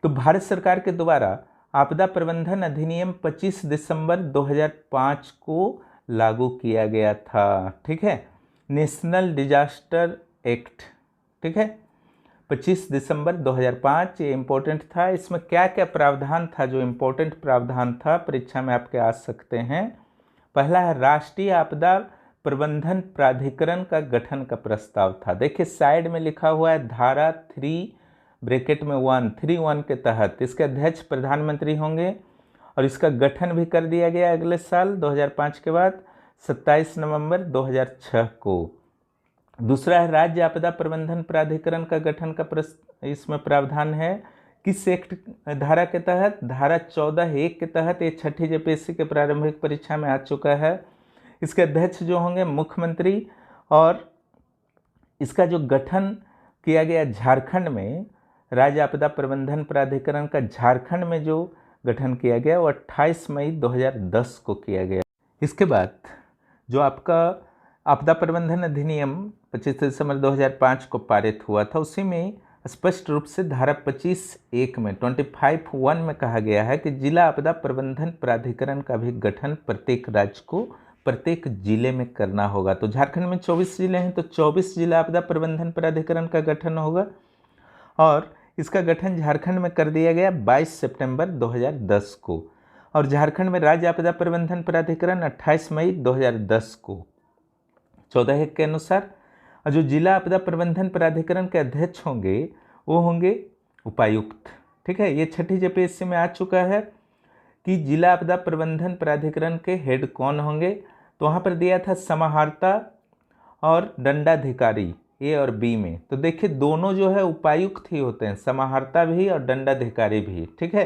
तो भारत सरकार के द्वारा आपदा प्रबंधन अधिनियम 25 दिसंबर 2005 को लागू किया गया था, ठीक है। नेशनल डिजास्टर एक्ट, ठीक है, 25 दिसंबर 2005, ये इम्पोर्टेंट था। इसमें क्या क्या प्रावधान था? जो इम्पोर्टेंट प्रावधान था परीक्षा में आपके आ सकते हैं। पहला है राष्ट्रीय आपदा प्रबंधन प्राधिकरण का गठन का प्रस्ताव था। देखिए साइड में लिखा हुआ है धारा 3(1) के तहत इसके अध्यक्ष प्रधानमंत्री होंगे और इसका गठन भी कर दिया गया अगले साल 2005 के बाद 27 नवंबर 2006 को। दूसरा है राज्य आपदा प्रबंधन प्राधिकरण का गठन का इसमें प्रावधान है किस एक्ट धारा के तहत? धारा 14(1) के तहत। ये छठी JPSC के प्रारंभिक परीक्षा में आ चुका है। इसके अध्यक्ष जो होंगे मुख्यमंत्री और इसका जो गठन किया गया झारखंड में, राज्य आपदा प्रबंधन प्राधिकरण का झारखंड में जो गठन किया गया वो 28 मई 2010 को किया गया। इसके बाद जो आपका आपदा प्रबंधन अधिनियम 25 दिसंबर 2005 को पारित हुआ था, उसी में स्पष्ट रूप से धारा 25(1) में 25(1) में कहा गया है कि जिला आपदा प्रबंधन प्राधिकरण का भी गठन प्रत्येक राज्य को प्रत्येक जिले में करना होगा। तो झारखंड में 24 जिले हैं, तो 24 जिला आपदा प्रबंधन प्राधिकरण का गठन होगा और इसका गठन झारखंड में कर दिया गया 22 सितंबर 2010 को। और झारखंड में राज्य आपदा प्रबंधन प्राधिकरण 28 मई 2010 को 14(1) के अनुसार। और जो जिला आपदा प्रबंधन प्राधिकरण के अध्यक्ष होंगे वो होंगे उपायुक्त। ठीक है, ये छठी जेपीएससी में आ चुका है कि जिला आपदा प्रबंधन प्राधिकरण के हेड कौन होंगे। तो वहाँ पर दिया था समाहर्ता और दंडाधिकारी ए और बी में। तो देखिए दोनों जो है उपायुक्त ही होते हैं, समाहर्ता भी और दंडाधिकारी भी। ठीक है,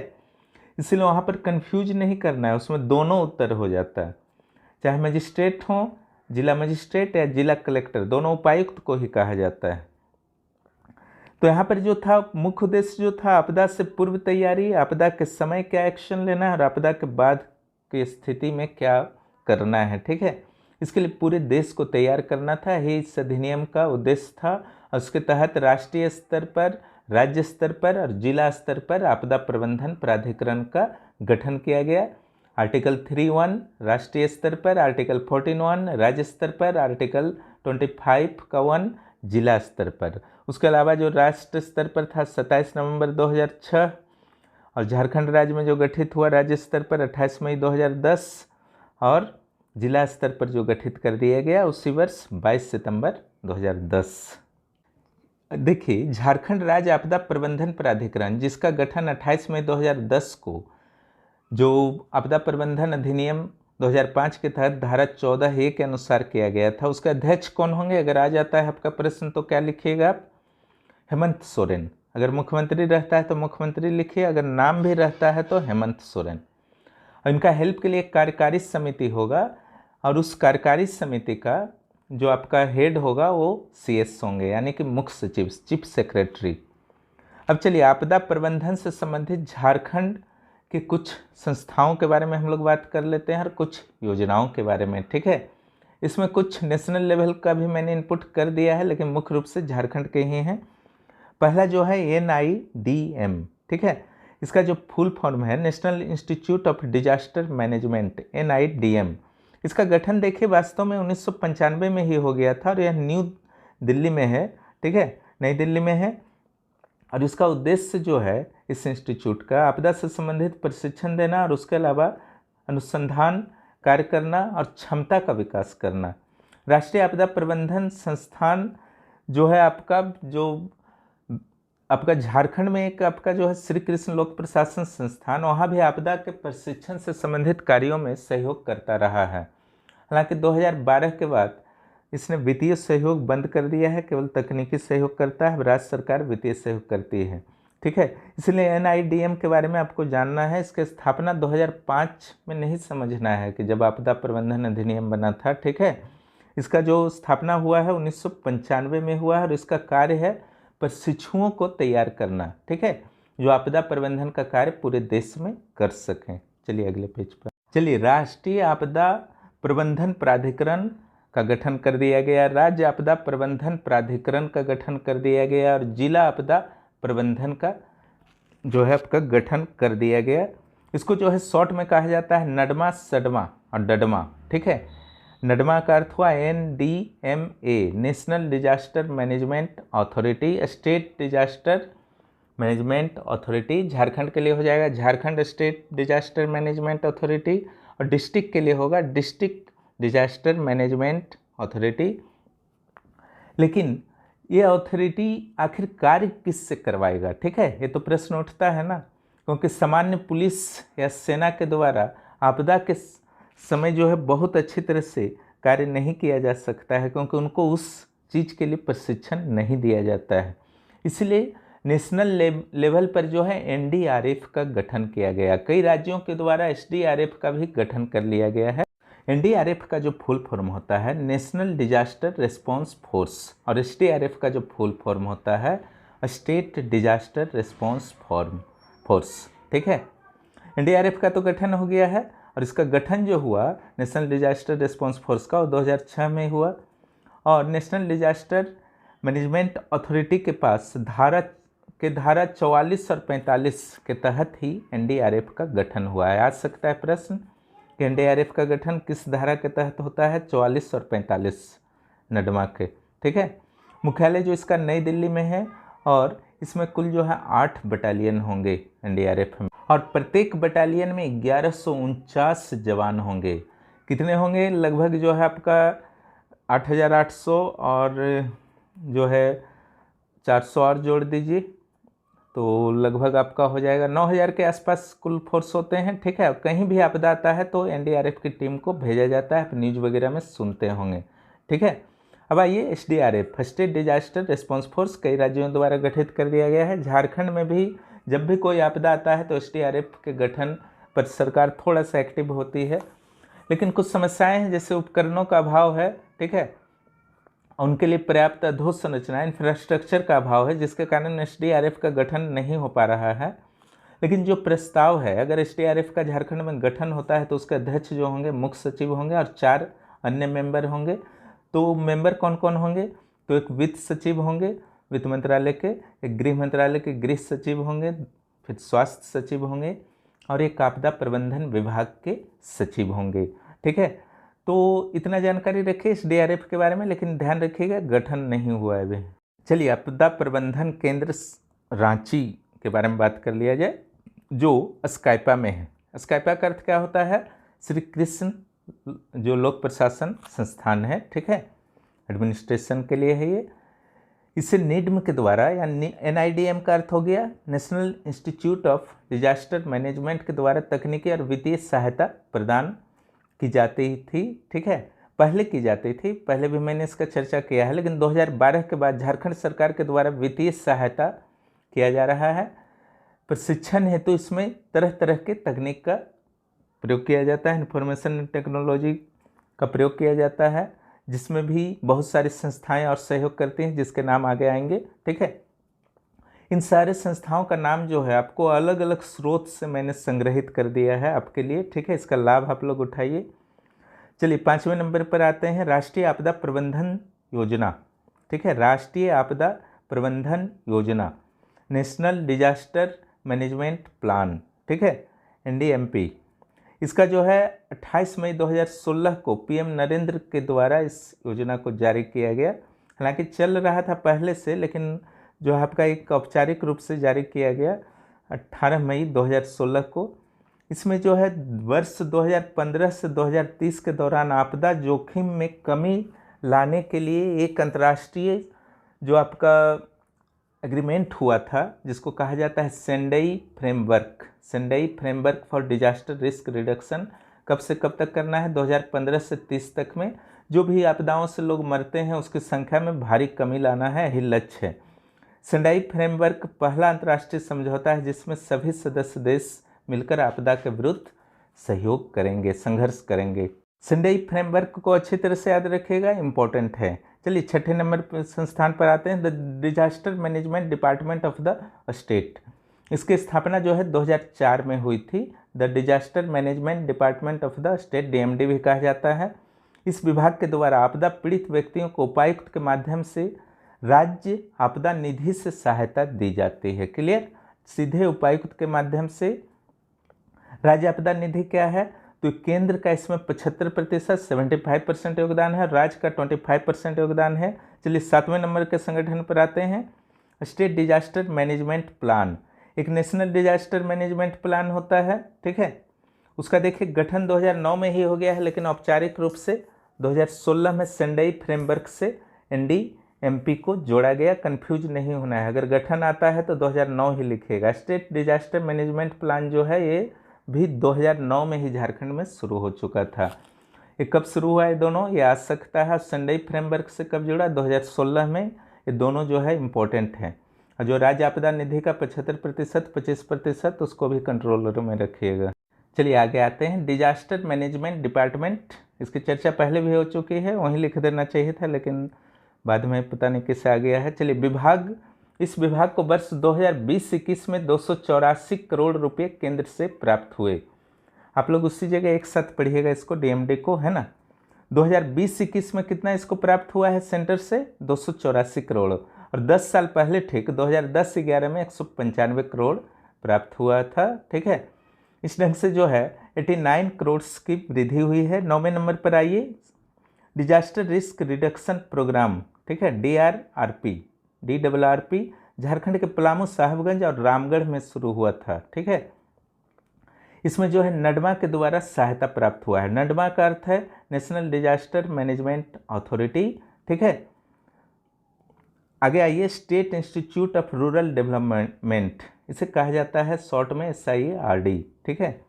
इसलिए वहाँ पर कंफ्यूज नहीं करना है, उसमें दोनों उत्तर हो जाता है। चाहे मजिस्ट्रेट हो, जिला मजिस्ट्रेट या जिला कलेक्टर, दोनों उपायुक्त को ही कहा जाता है। तो यहाँ पर जो था मुख्य उद्देश्य जो था आपदा से पूर्व तैयारी, आपदा के समय क्या एक्शन लेना है और आपदा के बाद की स्थिति में क्या करना है। ठीक है, इसके लिए पूरे देश को तैयार करना था, यही इस अधिनियम का उद्देश्य था। और उसके तहत राष्ट्रीय स्तर पर, राज्य स्तर पर और जिला स्तर पर आपदा प्रबंधन प्राधिकरण का गठन किया गया। आर्टिकल 3(1) राष्ट्रीय स्तर पर, आर्टिकल 14(1) राज्य स्तर पर, आर्टिकल 25 का 1 जिला स्तर पर। उसके अलावा जो राष्ट्र स्तर पर था 27 नवंबर 2006 और झारखंड राज्य में जो गठित हुआ राज्य स्तर पर 28 मई 2010 और जिला स्तर पर जो गठित कर दिया गया उसी वर्ष 22 सितंबर 2010। देखिए झारखंड राज्य आपदा प्रबंधन प्राधिकरण जिसका गठन 28 मई 2010 को जो आपदा प्रबंधन अधिनियम 2005 के तहत धारा 14(a) के अनुसार किया गया था, उसका अध्यक्ष कौन होंगे? अगर आ जाता है आपका प्रश्न तो क्या लिखिएगा आप? हेमंत सोरेन। अगर मुख्यमंत्री रहता है तो मुख्यमंत्री लिखिए, अगर नाम भी रहता है तो हेमंत सोरेन। और इनका हेल्प के लिए एक कार्यकारी समिति होगा और उस कार्यकारी समिति का जो आपका हेड होगा वो CS होंगे, यानी कि मुख्य सचिव, चीफ सेक्रेटरी। अब चलिए आपदा प्रबंधन से संबंधित झारखंड के कुछ संस्थाओं के बारे में हम लोग बात कर लेते हैं और कुछ योजनाओं के बारे में। ठीक है, इसमें कुछ नेशनल लेवल का भी मैंने इनपुट कर दिया है, लेकिन मुख्य रूप से झारखंड के ही हैं। पहला जो है NIDM। ठीक है, इसका जो फुल फॉर्म है national institute of disaster management, NIDM। इसका गठन देखिए वास्तव में 1995 में ही हो गया था और यह न्यू दिल्ली में है। ठीक है, नई दिल्ली में है। और इसका उद्देश्य जो है इस इंस्टीट्यूट का आपदा से संबंधित प्रशिक्षण देना और उसके अलावा अनुसंधान कार्य करना और क्षमता का विकास करना। राष्ट्रीय आपदा प्रबंधन संस्थान जो है आपका झारखंड में एक आपका जो है श्री कृष्ण लोक प्रशासन संस्थान, वहाँ भी आपदा के प्रशिक्षण से संबंधित कार्यों में सहयोग करता रहा है। हालांकि 2012 के बाद इसने वित्तीय सहयोग बंद कर दिया है, केवल तकनीकी सहयोग करता है, राज्य सरकार वित्तीय सहयोग करती है। ठीक है, इसलिए NIDM के बारे में आपको जानना है। इसकी स्थापना 2005 में नहीं समझना है कि जब आपदा प्रबंधन अधिनियम बना था। ठीक है, इसका जो स्थापना हुआ है 1995 में हुआ है और इसका कार्य है प्रशिक्षुओं को तैयार करना। ठीक है, जो आपदा प्रबंधन का कार्य पूरे देश में कर सकें। चलिए अगले पेज पर। चलिए राष्ट्रीय आपदा प्रबंधन प्राधिकरण का गठन कर दिया गया, राज्य आपदा प्रबंधन प्राधिकरण का गठन कर दिया गया और जिला आपदा प्रबंधन का जो है आपका गठन कर दिया गया। इसको जो है शॉर्ट में कहा जाता है नडमा, सडमा और डडमा। ठीक है, नडमा का अर्थ हुआ NDMA, national disaster management authority, state disaster management authority. Jharkhand के लिए हो जाएगा Jharkhand state disaster management authority और डिस्ट्रिक्ट के लिए होगा डिस्ट्रिक्ट डिजास्टर मैनेजमेंट अथॉरिटी। लेकिन ये अथॉरिटी आखिर कार्य किससे करवाएगा? ठीक है, ये तो प्रश्न उठता है ना, क्योंकि सामान्य पुलिस या सेना के द्वारा आपदा के समय जो है बहुत अच्छी तरह से कार्य नहीं किया जा सकता है, क्योंकि उनको उस चीज़ के लिए प्रशिक्षण नहीं दिया जाता है। इसलिए नेशनल लेवल पर जो है NDRF का गठन किया गया। कई राज्यों के द्वारा SDRF का भी गठन कर लिया गया है। एनडीआरएफ का जो फुल फॉर्म होता है नेशनल डिजास्टर रिस्पांस फोर्स, और एसडीआरएफ का जो फुल फॉर्म होता है स्टेट डिजास्टर रिस्पांस फोर्स। ठीक है, एनडीआरएफ का तो गठन हो गया है, और इसका गठन जो हुआ नेशनल डिजास्टर रिस्पांस फोर्स का वो 2006 में हुआ, और नेशनल डिजास्टर मैनेजमेंट अथॉरिटी के पास धारा 44 और 45 के तहत ही एनडीआरएफ का गठन हुआ है। आ सकता है प्रश्न कि एनडीआरएफ का गठन किस धारा के तहत होता है, 44 और 45 नडमा के। ठीक है, मुख्यालय जो इसका नई दिल्ली में है, और इसमें कुल जो है 8 बटालियन होंगे एनडीआरएफ में, और प्रत्येक बटालियन में 1149 जवान होंगे। कितने होंगे, लगभग जो है आपका 8800 और जो है 400 और जोड़ दीजिए तो लगभग आपका हो जाएगा 9000 के आसपास कुल फोर्स होते हैं। ठीक है, कहीं भी आपदा आता है तो एनडीआरएफ की टीम को भेजा जाता है, आप न्यूज़ वगैरह में सुनते होंगे। ठीक है, अब आइए SDRF state disaster response force कई राज्यों द्वारा गठित कर दिया गया है। झारखंड में भी जब भी कोई आपदा आता है तो एसडीआरएफ के गठन पर सरकार थोड़ा सा एक्टिव होती है, लेकिन कुछ समस्याएं हैं, जैसे उपकरणों का अभाव है। ठीक है, उनके लिए पर्याप्त अधोसंरचना इंफ्रास्ट्रक्चर का अभाव है, जिसके कारण एसडीआरएफ का गठन नहीं हो पा रहा है। लेकिन जो प्रस्ताव है, अगर एसडीआरएफ का झारखंड में गठन होता है तो उसके अध्यक्ष जो होंगे मुख्य सचिव होंगे और 4 अन्य मेंबर होंगे। तो मेंबर कौन कौन होंगे, तो एक वित्त सचिव होंगे वित्त मंत्रालय के, एक गृह मंत्रालय के गृह सचिव होंगे, फिर स्वास्थ्य सचिव होंगे, और एक आपदा प्रबंधन विभाग के सचिव होंगे। ठीक है, तो इतना जानकारी रखिए एसडीआरएफ के बारे में, लेकिन ध्यान रखिएगा गठन नहीं हुआ है अभी। चलिए आपदा प्रबंधन केंद्र रांची के बारे में बात कर लिया जाए, जो स्काइपा में है। स्काइपा का अर्थ क्या होता है, श्री कृष्ण जो लोक प्रशासन संस्थान है। ठीक है, एडमिनिस्ट्रेशन के लिए है ये। इसे निडम के द्वारा या एनआईडीएम का अर्थ हो गया national institute of disaster management के द्वारा तकनीकी और वित्तीय सहायता प्रदान की जाती थी। ठीक है, पहले की जाती थी, पहले भी मैंने इसका चर्चा किया है, लेकिन 2012 के बाद झारखंड सरकार के द्वारा वित्तीय सहायता किया जा रहा है। प्रशिक्षण हेतु इसमें तरह तरह के तकनीक का प्रयोग किया जाता है, इंफॉर्मेशन टेक्नोलॉजी का प्रयोग किया जाता है, जिसमें भी बहुत सारी संस्थाएं और सहयोग करती हैं, जिसके नाम आगे आएंगे। ठीक है, इन सारे संस्थाओं का नाम जो है आपको अलग अलग स्रोत से मैंने संग्रहित कर दिया है आपके लिए। ठीक है, इसका लाभ आप लोग उठाइए। चलिए 5वें नंबर पर आते हैं, राष्ट्रीय आपदा प्रबंधन योजना। ठीक है, राष्ट्रीय आपदा प्रबंधन योजना, नेशनल डिजास्टर मैनेजमेंट प्लान। ठीक है, एनडीएमपी। इसका जो है 28 मई 2016 को पीएम नरेंद्र के द्वारा इस योजना को जारी किया गया। हालांकि चल रहा था पहले से, लेकिन जो आपका एक औपचारिक रूप से जारी किया गया 18 मई 2016 को। इसमें जो है वर्ष 2015 से 2030 के दौरान आपदा जोखिम में कमी लाने के लिए एक अंतर्राष्ट्रीय जो आपका एग्रीमेंट हुआ था, जिसको कहा जाता है Sendai framework for disaster risk reduction. कब से कब तक करना है, 2015 से 30 तक में जो भी आपदाओं से लोग मरते हैं उसकी संख्या में भारी कमी लाना है, यही लक्ष्य है। सेंडई फ्रेमवर्क पहला अंतर्राष्ट्रीय समझौता है जिसमें सभी सदस्य देश मिलकर आपदा के विरुद्ध सहयोग करेंगे, संघर्ष करेंगे। सेंडई फ्रेमवर्क को अच्छी तरह से याद रखिएगा, इंपॉर्टेंट है। चलिए 6ठे नंबर संस्थान पर आते हैं, the disaster management department of the state. इसकी स्थापना जो है 2004 में हुई थी। The disaster management department of the state, DMD भी कहा जाता है। इस विभाग के द्वारा आपदा पीड़ित व्यक्तियों को उपायुक्त के माध्यम से राज्य आपदा निधि से सहायता दी जाती है। क्लियर, सीधे उपायुक्त के माध्यम से। राज्य आपदा निधि क्या है, तो केंद्र का इसमें 75% 75% योगदान है, राज्य का 25% योगदान है। चलिए 7वें नंबर के संगठन पर आते हैं, स्टेट डिजास्टर मैनेजमेंट प्लान। एक नेशनल डिजास्टर मैनेजमेंट प्लान होता है। ठीक है, उसका देखिए गठन 2009 में ही हो गया है, लेकिन औपचारिक रूप से 2016 में सेंडई फ्रेमवर्क से एनडीएमपी को जोड़ा गया। कंफ्यूज नहीं होना है, अगर गठन आता है तो 2009 ही लिखेगा। स्टेट डिजास्टर मैनेजमेंट प्लान जो है ये भी 2009 में ही झारखंड में शुरू हो चुका था। ये कब शुरू हुआ, ये दोनों ये आ सकता है। सेंडई फ्रेमवर्क से कब जुड़ा, 2016 में। ये दोनों जो है इम्पोर्टेंट हैं। और जो राज्य आपदा निधि का 75% 25% उसको भी कंट्रोलर में रखिएगा। चलिए आगे आते हैं, डिजास्टर मैनेजमेंट डिपार्टमेंट इसकी चर्चा पहले भी हो चुकी है, वहीं लिख देना चाहिए था, लेकिन बाद में पता नहीं किससे आ गया है। चलिए, इस विभाग को वर्ष 2020-21 में 284 करोड़ रुपए केंद्र से प्राप्त हुए। आप लोग उसी जगह एक साथ पढ़िएगा इसको, डीएमडी को, है ना। 2020-21 में कितना इसको प्राप्त हुआ है सेंटर से? 284 करोड़। और 10 साल पहले ठीक 2010-11 में 195 करोड़ प्राप्त हुआ था। ठीक है, इस ढंग से जो है 89 करोड़ की वृद्धि हुई है। 9वें नंबर पर आइए, डिजास्टर रिस्क रिडक्शन प्रोग्राम, ठीक है, DRRP झारखंड के पलामू, साहिबगंज और रामगढ़ में शुरू हुआ था। ठीक है, इसमें जो है नडमा के द्वारा सहायता प्राप्त हुआ है। नडमा का अर्थ है नेशनल डिजास्टर मैनेजमेंट अथॉरिटी। ठीक है, आगे आइए, state institute of rural development, इसे कहा जाता है शॉर्ट में SIARD। ठीक है,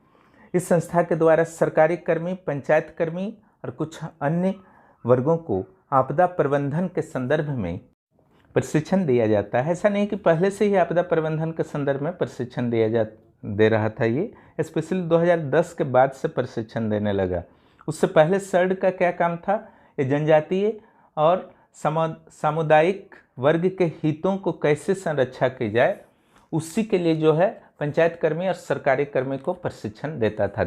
इस संस्था के द्वारा सरकारी कर्मी, पंचायत कर्मी और कुछ अन्य वर्गों को आपदा प्रबंधन के संदर्भ में प्रशिक्षण दिया जाता है। ऐसा नहीं कि पहले से ही आपदा प्रबंधन के संदर्भ में प्रशिक्षण दे रहा था, ये स्पेशली 2010 के बाद से प्रशिक्षण देने लगा। उससे पहले सर्ड का क्या काम था? ये जनजातीय और सामुदायिक वर्ग के हितों को कैसे संरक्षा की जाए, उसी के लिए जो है पंचायत कर्मी और सरकारी कर्मी को प्रशिक्षण देता था।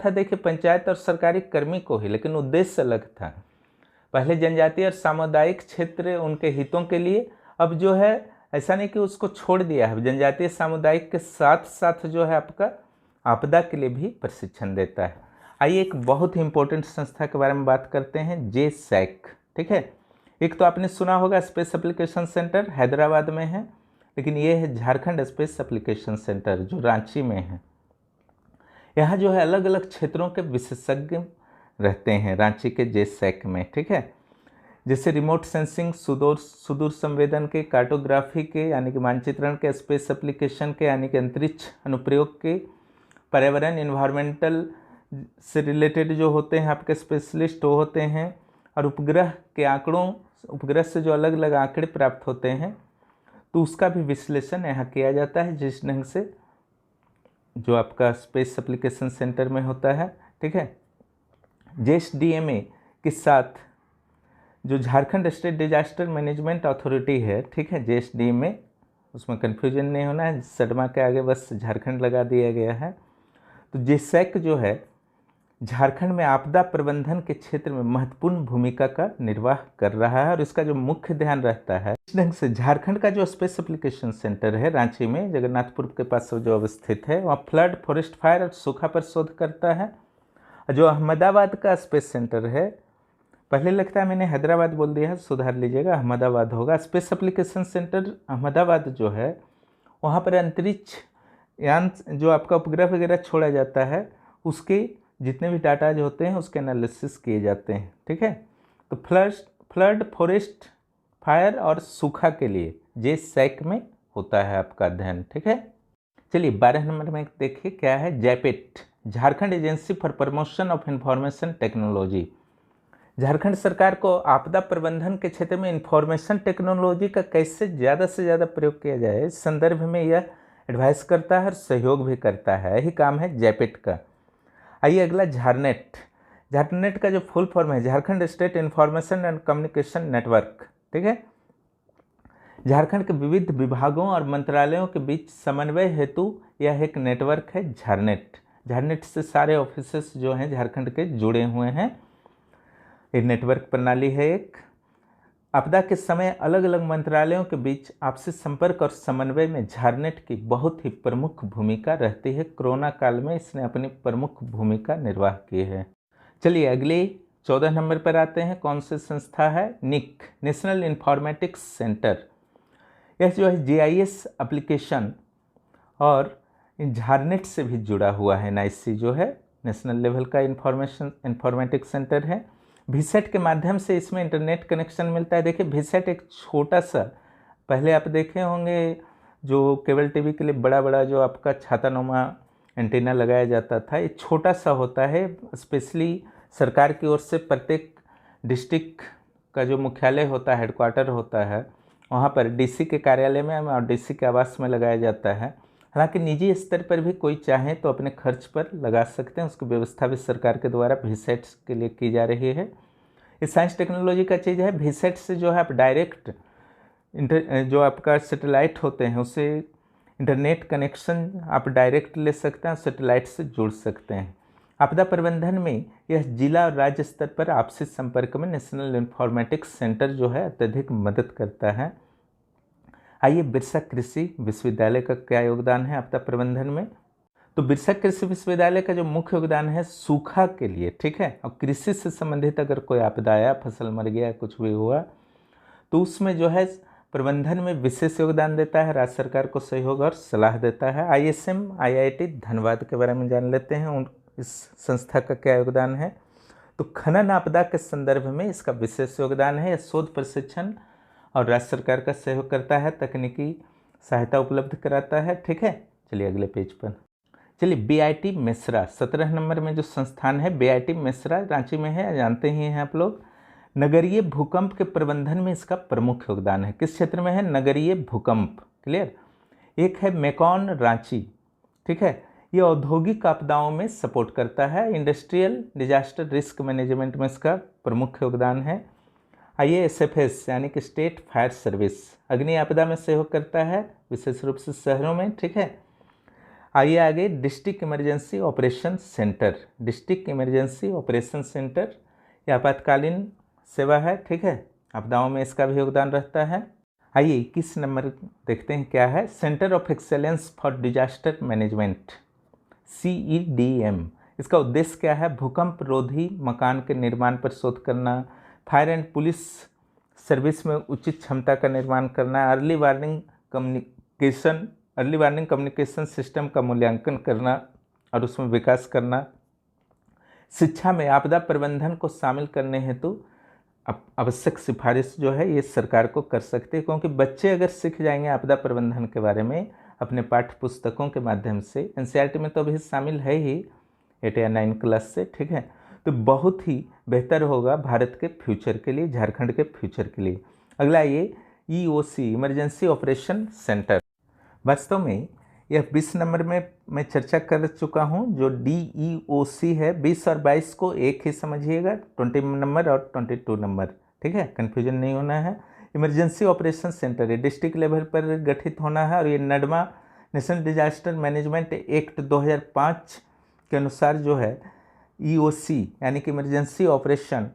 देखिए, पंचायत और सरकारी कर्मी को ही, लेकिन उद्देश्य अलग था। पहले जनजातीय और सामुदायिक क्षेत्र उनके हितों के लिए, अब जो है ऐसा नहीं कि उसको छोड़ दिया है, जनजातीय सामुदायिक के साथ साथ जो है आपका आपदा के लिए भी प्रशिक्षण देता है। आइए, एक बहुत ही इंपॉर्टेंट संस्था के बारे में बात करते हैं, JSAC। ठीक है, एक तो आपने सुना होगा स्पेस एप्लीकेशन सेंटर, हैदराबाद में है, लेकिन ये है झारखंड स्पेस एप्लीकेशन सेंटर जो रांची में है। यहाँ जो है अलग अलग क्षेत्रों के विशेषज्ञ रहते हैं रांची के JSAC में। ठीक है, जैसे रिमोट सेंसिंग, सुदूर संवेदन के, कार्टोग्राफी के यानी कि मानचित्रण के, स्पेस एप्लीकेशन के यानी कि अंतरिक्ष अनुप्रयोग के, पर्यावरण इन्वायरमेंटल से रिलेटेड जो होते हैं आपके स्पेशलिस्ट वो होते हैं, और उपग्रह के आंकड़ों, उपग्रह से जो अलग अलग आंकड़े प्राप्त होते हैं तो उसका भी विश्लेषण यहाँ किया जाता है, जिस ढंग से जो आपका स्पेस एप्लीकेशन सेंटर में होता है। ठीक है, JSDMA के साथ जो Jharkhand state disaster management authority है, ठीक है, JSDMA, उसमें कन्फ्यूजन नहीं होना है, सडमा के आगे बस झारखंड लगा दिया गया है। तो JSAC जो है झारखंड में आपदा प्रबंधन के क्षेत्र में महत्वपूर्ण भूमिका का निर्वाह कर रहा है, और इसका जो मुख्य ध्यान रहता है, इस ढंग से झारखंड का जो स्पेस एप्लीकेशन सेंटर है रांची में, जगन्नाथपुर के पास जो अवस्थित है, वहाँ फ्लड, फॉरेस्ट फायर और सूखा पर शोध करता है। जो अहमदाबाद का स्पेस सेंटर है, पहले लगता है मैंने हैदराबाद बोल दिया है, सुधार लीजिएगा, अहमदाबाद होगा। स्पेस एप्लीकेशन सेंटर अहमदाबाद जो है, वहाँ पर अंतरिक्ष यान जो आपका उपग्रह वगैरह छोड़ा जाता है, उसके जितने भी डाटा जो होते हैं उसके एनालिसिस किए जाते हैं। ठीक है, तो फ्लड, फॉरेस्ट फायर और सूखा के लिए JSAC में होता है आपका अध्ययन। ठीक है, चलिए 12 नंबर में देखिए क्या है, JAPET, Jharkhand agency for promotion of information technology. Jharkhand सरकार को आपदा प्रबंधन के क्षेत्र में इंफॉर्मेशन टेक्नोलॉजी का कैसे ज़्यादा से ज़्यादा प्रयोग किया जाए, इस संदर्भ में यह एडवाइस करता है और सहयोग भी करता है। यही काम है JAPET का। आइए अगला, झारनेट का जो फुल फॉर्म है Jharkhand state information and communication network. ठीक है, झारखंड के विविध विभागों और मंत्रालयों के बीच समन्वय हेतु यह एक नेटवर्क है झारनेट से सारे ऑफिसेस जो हैं झारखंड के जुड़े हुए हैं। ये नेटवर्क प्रणाली है एक। आपदा के समय अलग अलग मंत्रालयों के बीच आपसी संपर्क और समन्वय में झारनेट की बहुत ही प्रमुख भूमिका रहती है। कोरोना काल में इसने अपनी प्रमुख भूमिका निर्वाह की है। चलिए अगले 14 नंबर पर आते हैं। कौन सी संस्था है? निक, नेशनल इंफॉर्मेटिक्स सेंटर। यह जो है GIS एप्लीकेशन और झारनेट से भी जुड़ा हुआ है। NIC जो है नेशनल लेवल का इंफॉर्मेटिक्स सेंटर है। VSAT के माध्यम से इसमें इंटरनेट कनेक्शन मिलता है। देखिए VSAT एक छोटा सा, पहले आप देखे होंगे जो केबल टीवी के लिए बड़ा बड़ा जो आपका छातानुमा एंटीना लगाया जाता था, ये छोटा सा होता है। स्पेशली सरकार की ओर से प्रत्येक डिस्ट्रिक्ट का जो मुख्यालय होता है, हेडक्वार्टर होता है, वहाँ पर DC के कार्यालय में और DC के आवास में लगाया जाता है। हालांकि निजी स्तर पर भी कोई चाहे तो अपने खर्च पर लगा सकते हैं, उसकी व्यवस्था भी सरकार के द्वारा वीसेट के लिए की जा रही है। ये साइंस टेक्नोलॉजी का चीज़ है। वीसेट से जो है आप डायरेक्ट जो आपका सैटेलाइट होते हैं उससे इंटरनेट कनेक्शन आप डायरेक्ट ले सकते हैं, सैटेलाइट से जुड़ सकते हैं। आपदा प्रबंधन में यह जिला और राज्य स्तर पर आपसी संपर्क में नेशनल इंफॉर्मेटिक्स सेंटर जो है अत्यधिक मदद करता है। आइए बिरसा कृषि विश्वविद्यालय का क्या योगदान है आपदा प्रबंधन में। तो बिरसा कृषि विश्वविद्यालय का जो मुख्य योगदान है सूखा के लिए, ठीक है, और कृषि से संबंधित अगर कोई आपदा आया, फसल मर गया, कुछ भी हुआ, तो उसमें जो है प्रबंधन में विशेष योगदान देता है, राज्य सरकार को सहयोग और सलाह देता है। ISM IIT धनबाद के बारे में जान लेते हैं, इस संस्था का क्या योगदान है। तो खनन आपदा के संदर्भ में इसका विशेष योगदान है। यह शोध प्रशिक्षण और राज्य सरकार का सहयोग करता है, तकनीकी सहायता उपलब्ध कराता है, ठीक है। चलिए अगले पेज पर चलिए। BIT मेसरा 17 नंबर में जो संस्थान है BIT मेसरा रांची में है, जानते ही हैं आप लोग। नगरीय भूकंप के प्रबंधन में इसका प्रमुख योगदान है। किस क्षेत्र में है? नगरीय भूकंप, क्लियर। एक है मेकॉन रांची, ठीक है, ये औद्योगिक आपदाओं में सपोर्ट करता है। इंडस्ट्रियल डिजास्टर रिस्क मैनेजमेंट में इसका प्रमुख योगदान है। आइए SFS यानी कि स्टेट फायर सर्विस अग्नि आपदा में सहयोग करता है, विशेष रूप से शहरों में, ठीक है। आइए आगे district emergency operation centre. District emergency operation centre ये आपातकालीन सेवा है, ठीक है, आपदाओं में इसका भी योगदान रहता है। आइए 21 नंबर देखते हैं क्या है। Centre of excellence for disaster management CEDM। इसका उद्देश्य क्या है? भूकंप रोधी मकान के निर्माण पर शोध करना, फायर एंड पुलिस सर्विस में उचित क्षमता का निर्माण करना, अर्ली वार्निंग कम्युनिकेशन सिस्टम का मूल्यांकन करना और उसमें विकास करना। शिक्षा में आपदा प्रबंधन को शामिल करने हेतु आवश्यक सिफारिश जो है ये सरकार को कर सकते हैं, क्योंकि बच्चे अगर सीख जाएंगे आपदा प्रबंधन के बारे में अपने पाठ्य पुस्तकों के माध्यम से, NCERT में तो अभी शामिल है ही 8 या 9 क्लास से, ठीक है, तो बहुत ही बेहतर होगा भारत के फ्यूचर के लिए, झारखंड के फ्यूचर के लिए। अगला ये EOC इमरजेंसी ऑपरेशन सेंटर। वास्तव में यह 20 नंबर में मैं चर्चा कर चुका हूं। जो DEOC है 20 और 22 को एक ही समझिएगा, 20 नंबर और 22 नंबर, ठीक है, कन्फ्यूजन नहीं होना है। इमरजेंसी ऑपरेशन सेंटर ये डिस्ट्रिक्ट लेवल पर गठित होना है और ये नडमा नेशनल डिजास्टर मैनेजमेंट एक्ट 2005 के अनुसार जो है EOC यानी कि इमरजेंसी ऑपरेशन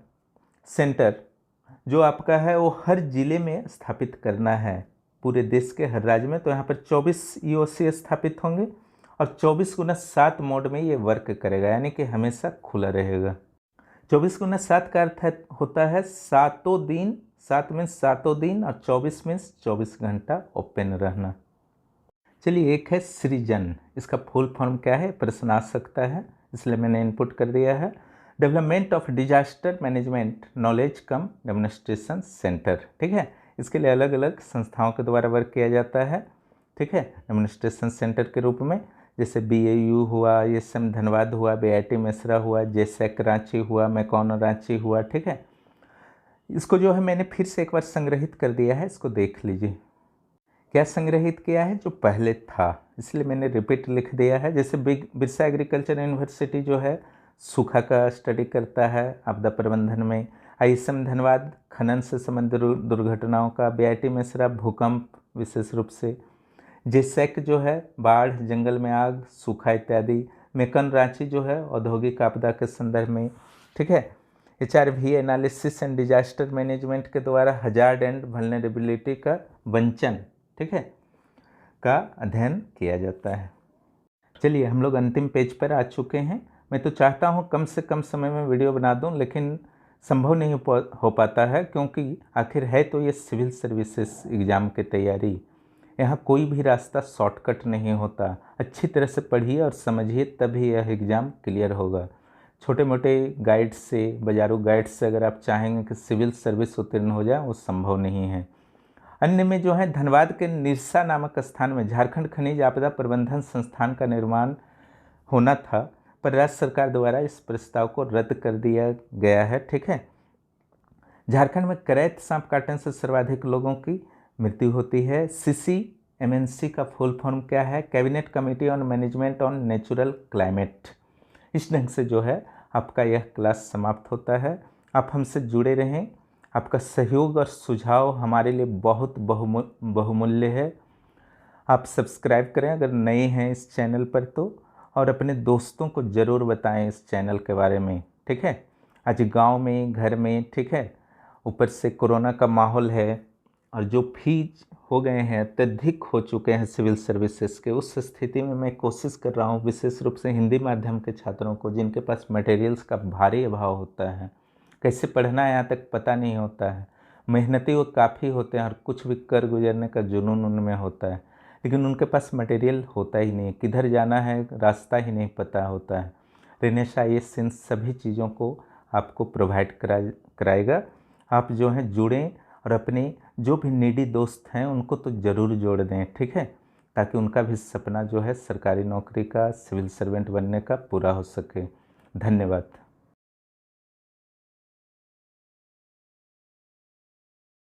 सेंटर जो आपका है वो हर जिले में स्थापित करना है, पूरे देश के हर राज्य में। तो यहाँ पर 24 EOC स्थापित होंगे और 24x7 मोड में ये वर्क करेगा, यानी कि हमेशा खुला रहेगा। 24x7 का अर्थ होता है 7 दिन, 7 मीन्स 7 दिन और 24 मीन्स 24 घंटा ओपन रहना। चलिए एक है सृजन, इसका फुल फॉर्म क्या है प्रश्न आ सकता है, इसलिए मैंने इनपुट कर दिया है। Development of disaster management knowledge come demonstration centre, ठीक है, इसके लिए अलग अलग संस्थाओं के द्वारा वर्क किया जाता है, ठीक है, डेमोन्स्ट्रेशन सेंटर के रूप में, जैसे BAU हुआ, ISM धनबाद हुआ, BIT मेसरा हुआ, JSAC रांची हुआ, मेकॉन रांची हुआ, ठीक है। इसको जो है मैंने फिर से एक बार संग्रहित कर दिया है, इसको देख लीजिए। क्या संग्रहित किया है? जो पहले था, इसलिए मैंने रिपीट लिख दिया है। जैसे बिरसा एग्रीकल्चर यूनिवर्सिटी जो है सूखा का स्टडी करता है आपदा प्रबंधन में, ISM धनबाद खनन से संबंधित दुर्घटनाओं का, BIT मेसरा भूकंप विशेष रूप से, JSAC जो है बाढ़, जंगल में आग, सूखा इत्यादि, मेकन रांची जो है औद्योगिक आपदा के संदर्भ में, ठीक है। HRV analysis and disaster management के द्वारा हजार्ड एंड वल्नरेबिलिटी का वंचन, ठीक है, का अध्ययन किया जाता है। चलिए हम लोग अंतिम पेज पर आ चुके हैं। मैं तो चाहता हूं कम से कम समय में वीडियो बना दूं, लेकिन संभव नहीं हो पाता है, क्योंकि आखिर है तो ये सिविल सर्विसेज एग्ज़ाम की तैयारी। यहाँ कोई भी रास्ता शॉर्टकट नहीं होता। अच्छी तरह से पढ़िए और समझिए, तभी यह एग्ज़ाम क्लियर होगा। छोटे मोटे गाइड से, बाजारू गाइड से अगर आप चाहेंगे कि सिविल सर्विस उत्तीर्ण हो जाए, वो संभव नहीं है। अन्य में जो है धनबाद के निरसा नामक स्थान में झारखंड खनिज आपदा प्रबंधन संस्थान का निर्माण होना था, पर राज्य सरकार द्वारा इस प्रस्ताव को रद्द कर दिया गया है, ठीक है। झारखंड में करैत सांप काटने से सर्वाधिक लोगों की मृत्यु होती है। सीसी MNC का फुल फॉर्म क्या है? Cabinet committee on management on natural climate. इस ढंग से जो है आपका यह क्लास समाप्त होता है। आप हमसे जुड़े रहें, आपका सहयोग और सुझाव हमारे लिए बहुत बहुमूल्य है। आप सब्सक्राइब करें अगर नए हैं इस चैनल पर तो, और अपने दोस्तों को ज़रूर बताएं इस चैनल के बारे में, ठीक है। आज गांव में, घर में, ठीक है, ऊपर से कोरोना का माहौल है और जो फीस हो गए हैं, अत्यधिक हो चुके हैं सिविल सर्विसेज के, उस स्थिति में मैं कोशिश कर रहा हूँ विशेष रूप से हिंदी माध्यम के छात्रों को, जिनके पास मटेरियल्स का भारी अभाव होता है, कैसे पढ़ना है यहाँ तक पता नहीं होता है, मेहनती वो काफ़ी होते हैं और कुछ भी कर गुजरने का जुनून उनमें होता है, लेकिन उनके पास मटेरियल होता ही नहीं, किधर जाना है रास्ता ही नहीं पता होता है। रेनेश IAS इन सभी चीज़ों को आपको प्रोवाइड कराएगा। आप जो हैं जुड़ें और अपने जो भी नीडी दोस्त हैं उनको तो ज़रूर जोड़ दें, ठीक है, ताकि उनका भी सपना जो है सरकारी नौकरी का, सिविल सर्वेंट बनने का पूरा हो सके। धन्यवाद।